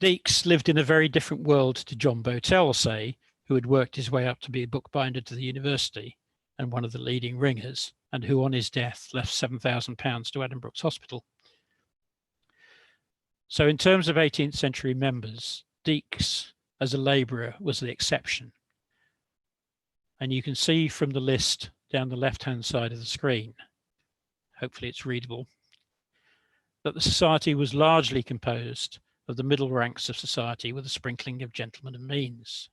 Deeks lived in a very different world to John Botel, say, who had worked his way up to be a bookbinder to the university and one of the leading ringers, and who on his death left £7,000 to Addenbrooke's Hospital. So in terms of 18th century members, Deeks as a labourer was the exception. And you can see from the list down the left-hand side of the screen, hopefully it's readable, that the Society was largely composed of the middle ranks of society with a sprinkling of gentlemen of means.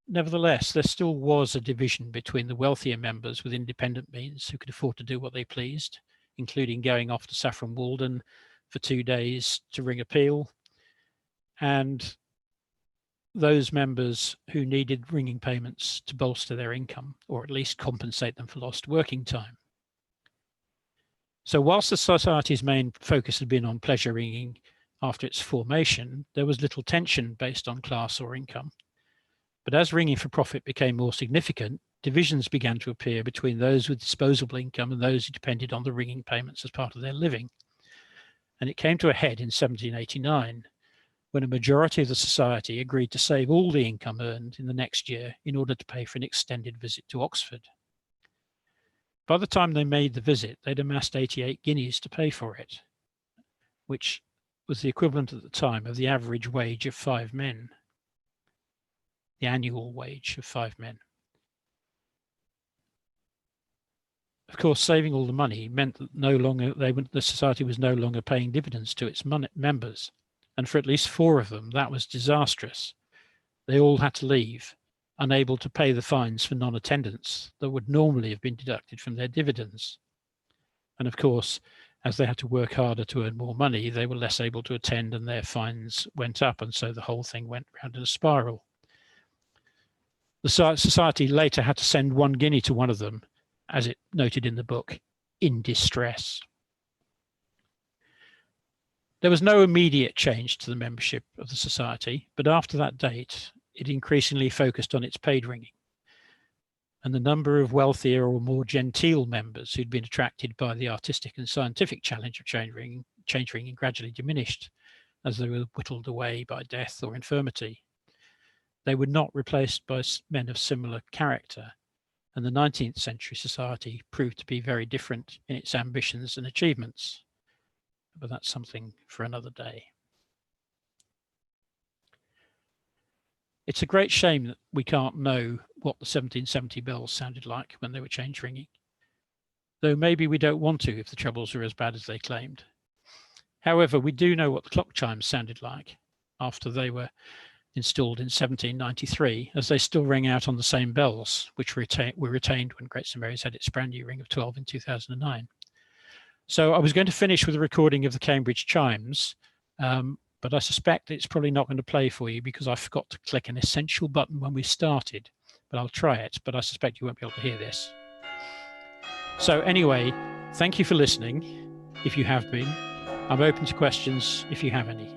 Nevertheless, there still was a division between the wealthier members with independent means who could afford to do what they pleased, including going off to Saffron Walden for 2 days to ring a peal, and those members who needed ringing payments to bolster their income, or at least compensate them for lost working time. So whilst the Society's main focus had been on pleasure ringing after its formation, there was little tension based on class or income. But as ringing for profit became more significant, divisions began to appear between those with disposable income and those who depended on the ringing payments as part of their living. And it came to a head in 1789, when a majority of the Society agreed to save all the income earned in the next year in order to pay for an extended visit to Oxford. By the time they made the visit, they'd amassed 88 guineas to pay for it, which was the equivalent at the time of the average wage of 5 men, the annual wage of 5 men. Of course, saving all the money meant that the Society was no longer paying dividends to its members. And for at least 4 of them, that was disastrous. They all had to leave, unable to pay the fines for non-attendance that would normally have been deducted from their dividends. And of course, as they had to work harder to earn more money, they were less able to attend and their fines went up, and so the whole thing went round in a spiral. The Society later had to send 1 guinea to one of them, as it noted in the book, in distress. There was no immediate change to the membership of the Society, but after that date, it increasingly focused on its paid ringing. And the number of wealthier or more genteel members who'd been attracted by the artistic and scientific challenge of change ringing gradually diminished as they were whittled away by death or infirmity. They were not replaced by men of similar character, and the 19th century Society proved to be very different in its ambitions and achievements. But that's something for another day. It's a great shame that we can't know what the 1770 bells sounded like when they were change ringing, though maybe we don't want to if the troubles are as bad as they claimed. However, we do know what the clock chimes sounded like after they were installed in 1793, as they still ring out on the same bells, which were retained when Great St Mary's had its brand new ring of 12 in 2009. So I was going to finish with a recording of the Cambridge chimes, but I suspect it's probably not going to play for you because I forgot to click an essential button when we started, but I'll try it, but I suspect you won't be able to hear this. So anyway, thank you for listening, if you have been. I'm open to questions if you have any.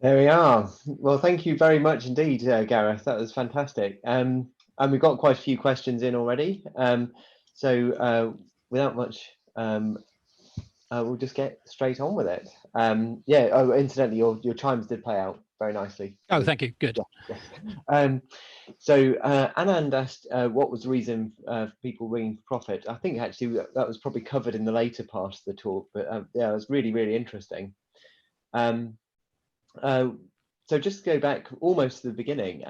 There we are. Well, thank you very much indeed, Gareth. That was fantastic. And we've got quite a few questions in already. So without much we'll just get straight on with it. Yeah. Oh, incidentally, your chimes did play out very nicely. Oh, thank you. Good. Yeah. So Anand asked what was the reason for people ringing for profit. I think actually that was probably covered in the later part of the talk, but yeah, it was really, really interesting. So just to go back almost to the beginning,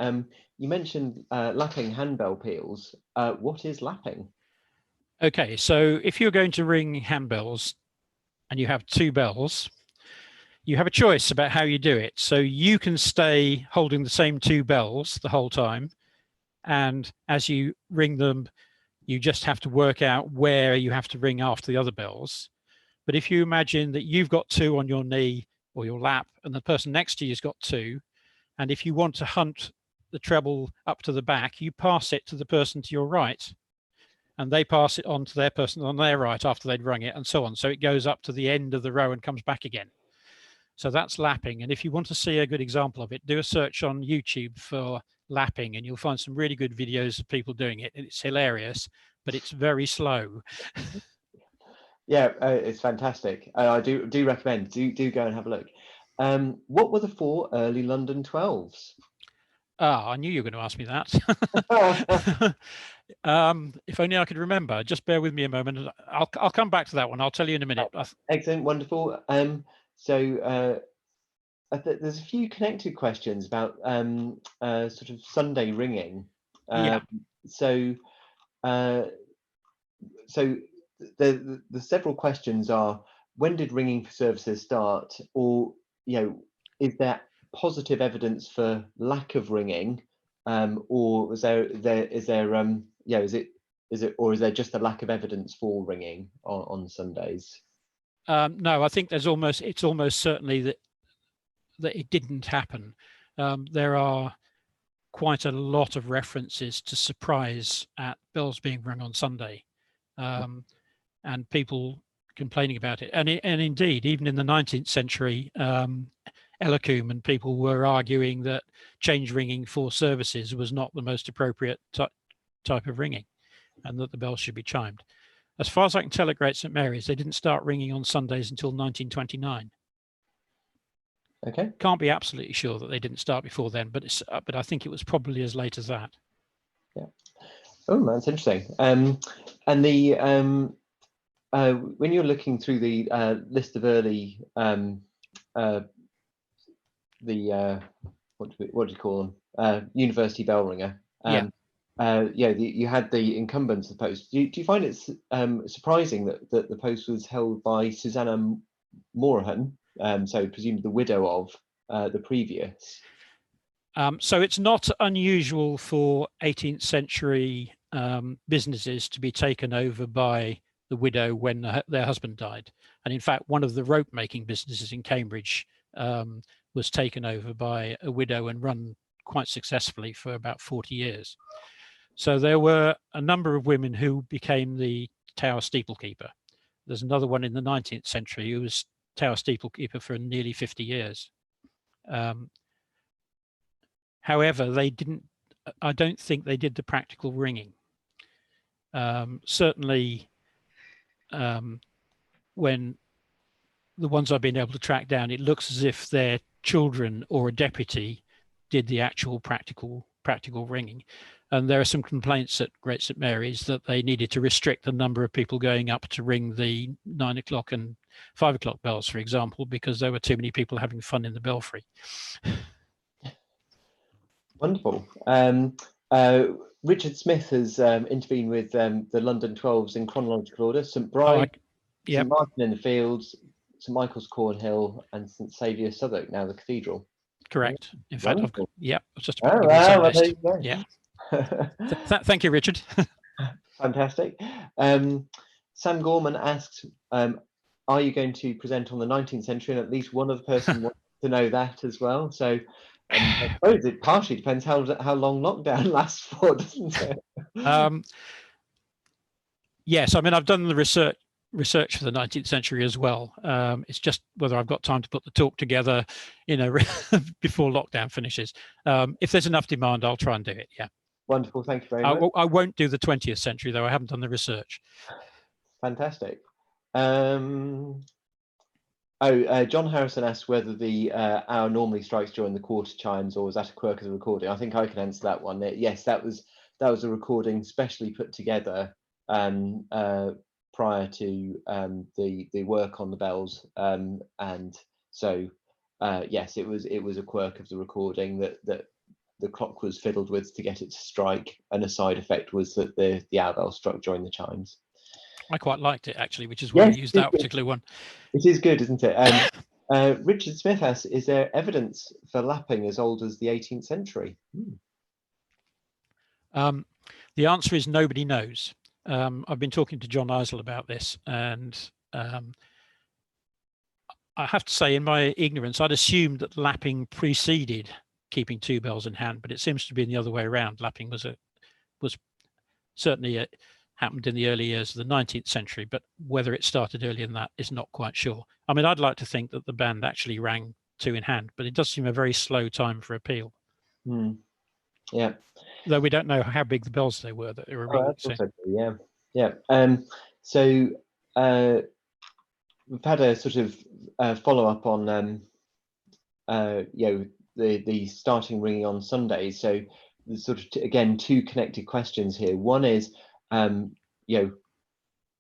you mentioned lapping handbell peals. What is lapping? Okay, so if you're going to ring handbells and you have two bells, you have a choice about how you do it. So you can stay holding the same two bells the whole time. And as you ring them, you just have to work out where you have to ring after the other bells. But if you imagine that you've got two on your knee or your lap and the person next to you's got two, and if you want to hunt the treble up to the back, you pass it to the person to your right, and they pass it on to their person on their right after they'd rung it, and so on. So it goes up to the end of the row and comes back again. So that's lapping. And if you want to see a good example of it, do a search on YouTube for lapping, and you'll find some really good videos of people doing it. It's hilarious, but it's very slow. Yeah, it's fantastic. I do recommend. Do go and have a look. What were the 4 early London 12s? I knew you were going to ask me that. If only I could remember. Just bear with me a moment. I'll come back to that one. I'll tell you in a minute. Excellent, wonderful. So there's a few connected questions about sort of Sunday ringing. Yeah. So the several questions are: when did ringing services start, or is there positive evidence for lack of ringing, or is there is it or is there just a lack of evidence for ringing on Sundays? No, I think it's almost certainly that it didn't happen. There are quite a lot of references to surprise at bells being rung on Sunday, and people complaining about it. And indeed, even in the 19th century, Elocume and people were arguing that change ringing for services was not the most appropriate type of ringing, and that the bells should be chimed. As far as I can tell, at Great St Mary's, they didn't start ringing on Sundays until 1929. Okay. Can't be absolutely sure that they didn't start before then, but I think it was probably as late as that. Yeah. Oh, that's interesting. And the when you're looking through the list of early what do you call them? University bell ringer. You had the incumbents of the post. Do you find it surprising that the post was held by Susanna Morahan, so presumably the widow of the previous? So it's not unusual for 18th century businesses to be taken over by the widow when their husband died. And in fact, one of the rope making businesses in Cambridge was taken over by a widow and run quite successfully for about 40 years. So there were a number of women who became the tower steeplekeeper. There's another one in the 19th century who was tower steeplekeeper for nearly 50 years. However, I don't think they did the practical ringing. Certainly, when the ones I've been able to track down, it looks as if their children or a deputy did the actual practical ringing. And there are some complaints at Great St Mary's that they needed to restrict the number of people going up to ring the 9 o'clock and 5 o'clock bells, for example, because there were too many people having fun in the belfry. Wonderful. Richard Smith has intervened with the London 12s in chronological order: St Bride, St Martin in the Fields, St Michael's Cornhill, and St Saviour Southwark, now the cathedral. Correct. In fact, I've got, just yeah. Thank you, Richard. Fantastic. Sam Gorman asks, are you going to present on the 19th century? And at least one other person wants to know that as well. So I suppose it partially depends how long lockdown lasts for, doesn't it? Yes, I mean, I've done the research for the 19th century as well. It's just whether I've got time to put the talk together, before lockdown finishes. If there's enough demand, I'll try and do it. Yeah. Wonderful. Thank you very much. I won't do the 20th century, though. I haven't done the research. Fantastic. John Harrison asked whether the hour normally strikes during the quarter chimes, or was that a quirk of the recording? I think I can answer that one. Yes, that was a recording specially put together prior to the work on the bells, and so yes, it was a quirk of the recording that the clock was fiddled with to get it to strike, and a side effect was that the hour bell struck during the chimes. I quite liked it, actually, which is why I used that particular one. It is good, isn't it? Richard Smith asks, is there evidence for lapping as old as the 18th century? The answer is nobody knows. I've been talking to John Eisel about this, and I have to say, in my ignorance, I'd assumed that lapping preceded keeping two bells in hand, but it seems to be the other way around. Lapping was certainly happened in the early years of the 19th century, but whether it started earlier than that is not quite sure. I mean, I'd like to think that the band actually rang two in hand, but it does seem a very slow time for a peal. Yeah. Though we don't know how big the bells they were that they were ringing. Yeah. So we've had a sort of follow up on the starting ringing on Sundays. So there's sort of again two connected questions here. One is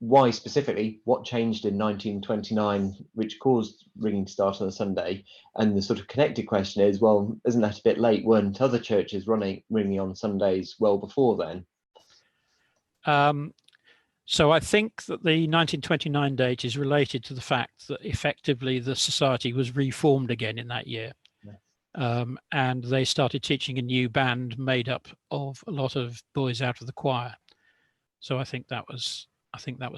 why specifically, what changed in 1929 which caused ringing to start on a Sunday? And the sort of connected question is, well, isn't that a bit late? Weren't other churches ringing on Sundays well before then? So I think that the 1929 date is related to the fact that effectively the society was reformed again in that year. And they started teaching a new band made up of a lot of boys out of the choir. So I think that was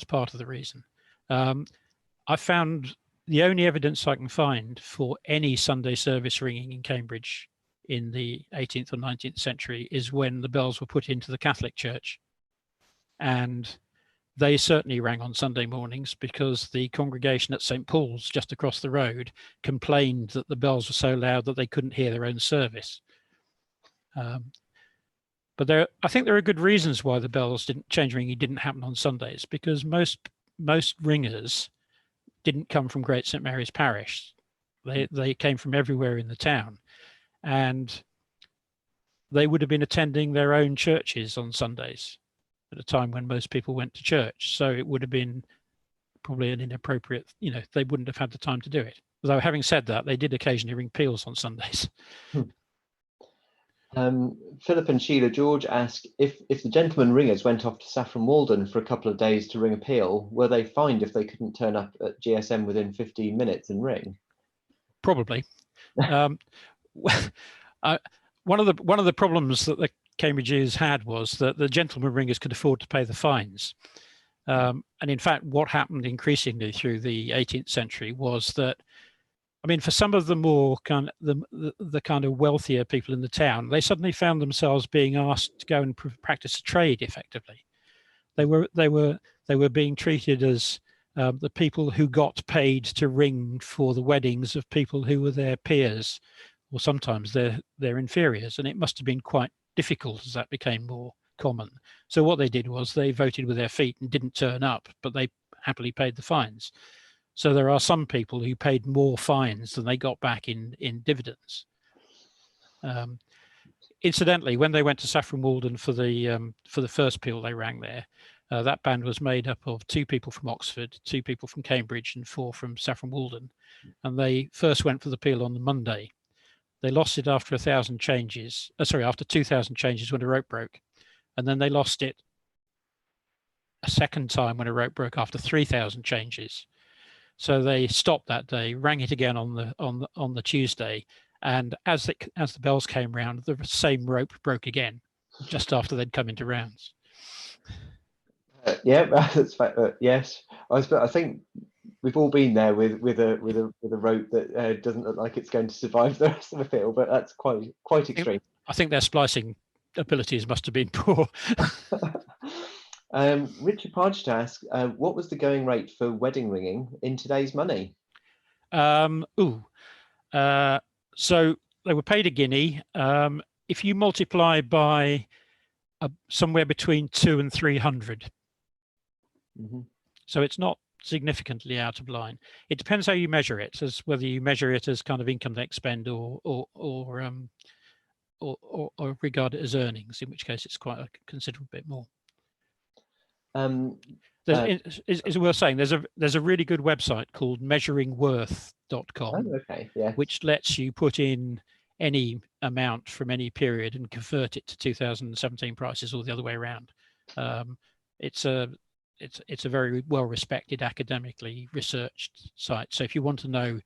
part of the reason. I found the only evidence I can find for any Sunday service ringing in Cambridge in the 18th or 19th century is when the bells were put into the Catholic Church. And they certainly rang on Sunday mornings because the congregation at St. Paul's just across the road complained that the bells were so loud that they couldn't hear their own service. But I think there are good reasons why the bells change ringing didn't happen on Sundays, because most ringers didn't come from Great St. Mary's Parish. They came from everywhere in the town, and they would have been attending their own churches on Sundays at a time when most people went to church. So it would have been probably an inappropriate, they wouldn't have had the time to do it. Although having said that, they did occasionally ring peals on Sundays. Philip and Sheila George ask, if the gentlemen ringers went off to Saffron Walden for a couple of days to ring a peal, were they fined if they couldn't turn up at GSM within 15 minutes and ring? Probably. One of the problems that the Cambridge's had was that the gentlemen ringers could afford to pay the fines. And in fact, what happened increasingly through the 18th century was that, I mean, for some of the more kind of wealthier people in the town, they suddenly found themselves being asked to go and practice a trade effectively. They were being treated as the people who got paid to ring for the weddings of people who were their peers, or sometimes their inferiors, and it must have been quite difficult as that became more common. So what they did was they voted with their feet and didn't turn up, but they happily paid the fines. So there are some people who paid more fines than they got back in dividends. Incidentally, when they went to Saffron Walden for the first peal they rang there, that band was made up of 2 people from Oxford, 2 people from Cambridge, and 4 from Saffron Walden. And they first went for the peal on the Monday. They lost it after 1,000 changes. After 2,000 changes when a rope broke, and then they lost it a second time when a rope broke after 3,000 changes. So they stopped that day, rang it again on the Tuesday, and as the bells came round, the same rope broke again, just after they'd come into rounds. Yeah, that's yes. I think we've all been there with a rope that doesn't look like it's going to survive the rest of the field, but that's quite extreme. I think their splicing abilities must have been poor. Richard Pargett asks, what was the going rate for wedding ringing in today's money? So they were paid a guinea. If you multiply by somewhere between 200 and 300, so it's not significantly out of line. It depends how you measure it, as whether you measure it as kind of income tax spend or regard it as earnings, in which case it's quite a considerable bit more. Is worth saying there's a really good website called measuringworth.com, okay, yeah, which lets you put in any amount from any period and convert it to 2017 prices or the other way around. It's a very well respected, academically researched site. So if you want to know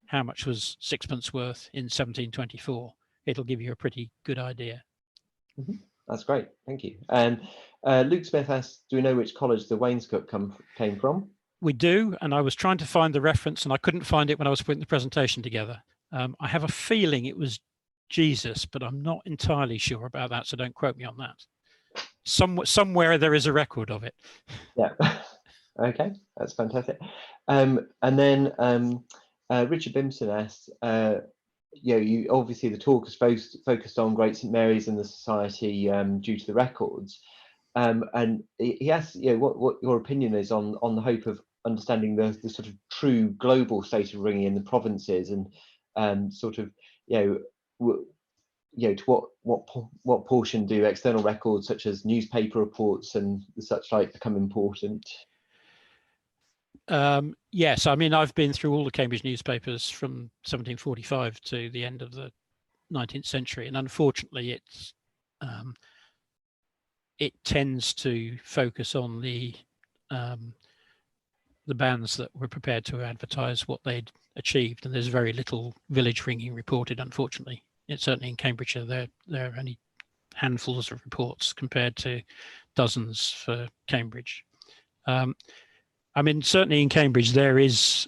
how much was sixpence worth in 1724, it'll give you a pretty good idea. Mm-hmm. That's great, thank you. And Luke Smith asks, do we know which college the wainscot came from? We do, and I was trying to find the reference and I couldn't find it when I was putting the presentation together. I have a feeling it was Jesus, but I'm not entirely sure about that, so don't quote me on that. Somewhere there is a record of it. Yeah, okay, that's fantastic. And then Richard Bimson asks, you obviously the talk is focused on Great St Mary's and the Society due to the records, and he asks, what your opinion is on the hope of understanding the sort of true global state of ringing in the provinces, and sort of to what portion do external records such as newspaper reports and such like become important? Yes, I mean, I've been through all the Cambridge newspapers from 1745 to the end of the 19th century, and unfortunately it tends to focus on the bands that were prepared to advertise what they'd achieved, and there's very little village ringing reported, unfortunately. It's certainly in Cambridgeshire, there are only handfuls of reports compared to dozens for Cambridge. I mean, certainly in Cambridge, there is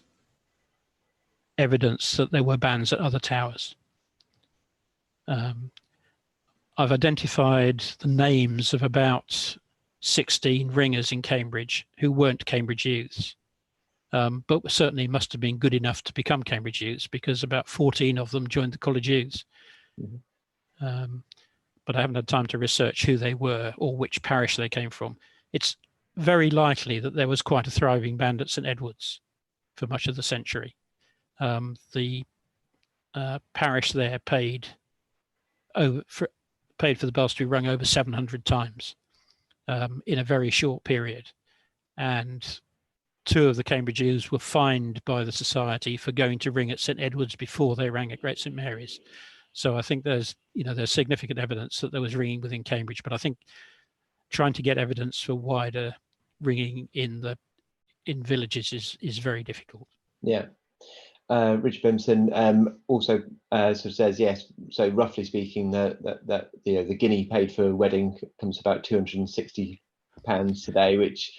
evidence that there were bands at other towers. I've identified the names of about 16 ringers in Cambridge who weren't Cambridge youths, but certainly must have been good enough to become Cambridge youths, because about 14 of them joined the college youths. Mm-hmm. But I haven't had time to research who they were or which parish they came from. It's very likely that there was quite a thriving band at St Edward's for much of the century. The parish there paid for the bells to be rung over 700 times in a very short period, and 2 of the Cambridge youths were fined by the society for going to ring at St Edward's before they rang at Great St Mary's. So I think there's significant evidence that there was ringing within Cambridge, but I think trying to get evidence for wider ringing in villages is very difficult. Yeah. Richard Bimson also sort of says, yes, so roughly speaking, that the guinea paid for a wedding comes to about £260 today, which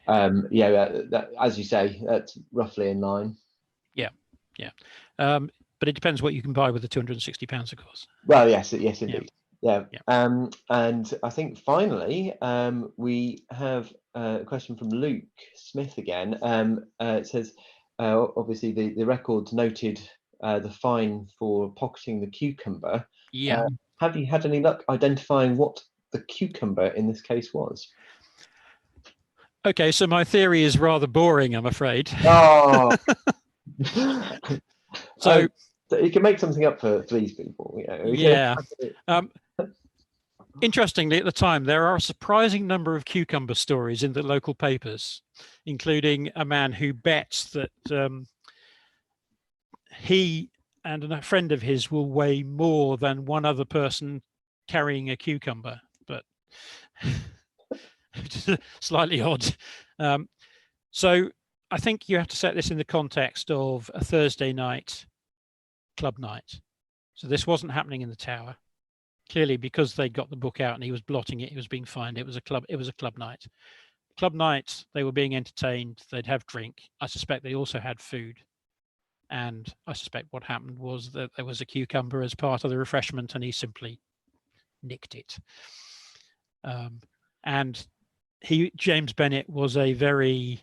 that, as you say, that's roughly in line. Yeah. But it depends what you can buy with the £260, of course. Well, yes, indeed. Yeah. And I think finally we have a question from Luke Smith again. It says, obviously the records noted the fine for pocketing the cucumber. Yeah. Have you had any luck identifying what the cucumber in this case was? Okay, so my theory is rather boring, I'm afraid. Oh. So you can make something up for these people. Yeah. Interestingly, at the time, there are a surprising number of cucumber stories in the local papers, including a man who bets that he and a friend of his will weigh more than one other person carrying a cucumber, but slightly odd. So I think you have to set this in the context of a Thursday night club night. So this wasn't happening in the tower. Clearly, because they got the book out and he was blotting it, he was being fined. It was a club night. Club night, they were being entertained. They'd have drink. I suspect they also had food. And I suspect what happened was that there was a cucumber as part of the refreshment, and he simply nicked it. And James Bennett was a very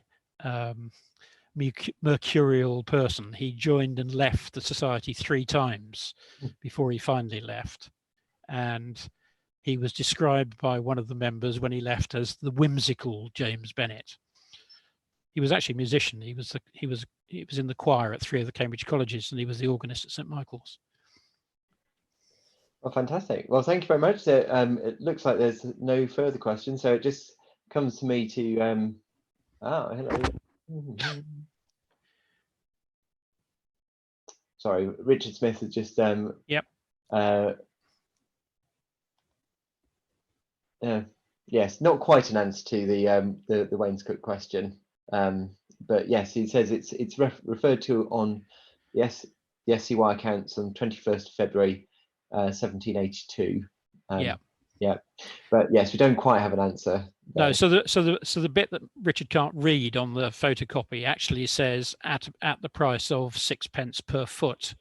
mercurial person. He joined and left the society 3 times before he finally left. And he was described by one of the members when he left as the whimsical James Bennett. He was actually a musician. He was in the choir at 3 of the Cambridge colleges, and he was the organist at St Michael's. Well, fantastic. Well, thank you very much. So, it looks like there's no further questions, so it just comes to me to hello. Sorry, Richard Smith has just Yep. Yes, not quite an answer to the wainscot question, but yes, he says it's referred to on the SCY accounts on 21st of February 1782. Yeah, but yes, we don't quite have an answer there. No, so the bit that Richard can't read on the photocopy actually says at the price of 6p per foot,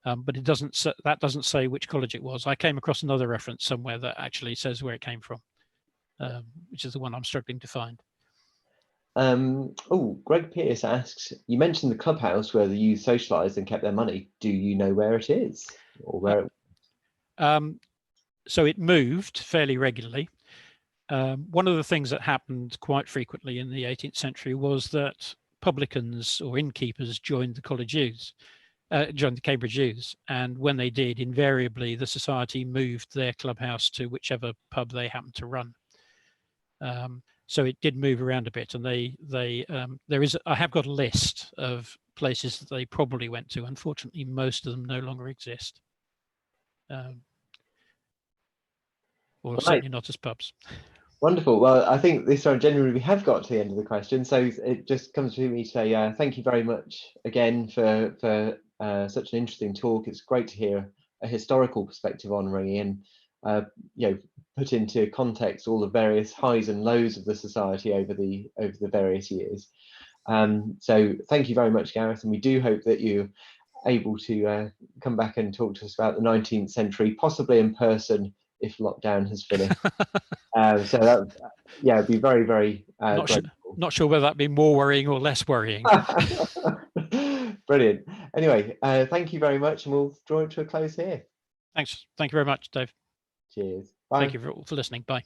but it doesn't say which college it was. I came across another reference somewhere that actually says where it came from, which is the one I'm struggling to find. Greg Pierce asks, you mentioned the clubhouse where the youth socialised and kept their money. Do you know where it is, or where? So it moved fairly regularly. One of the things that happened quite frequently in the 18th century was that publicans or innkeepers joined the college youths, joined the Cambridge youths, and when they did, invariably the society moved their clubhouse to whichever pub they happened to run. So it did move around a bit, and I have got a list of places that they probably went to. Unfortunately, most of them no longer exist, or certainly not as pubs. Wonderful. Well, I think this time genuinely we have got to the end of the question, so it just comes to me to say thank you very much again for such an interesting talk. It's great to hear a historical perspective on ringing and put into context all the various highs and lows of the society over the various years. So thank you very much, Gareth, and we do hope that you're able to come back and talk to us about the 19th century, possibly in person if lockdown has finished. So that, it'd be very, very not sure whether that'd be more worrying or less worrying. Brilliant. Anyway, thank you very much, and we'll draw it to a close here. Thanks. Thank you very much, Dave. Cheers. Bye. Thank you for listening. Bye.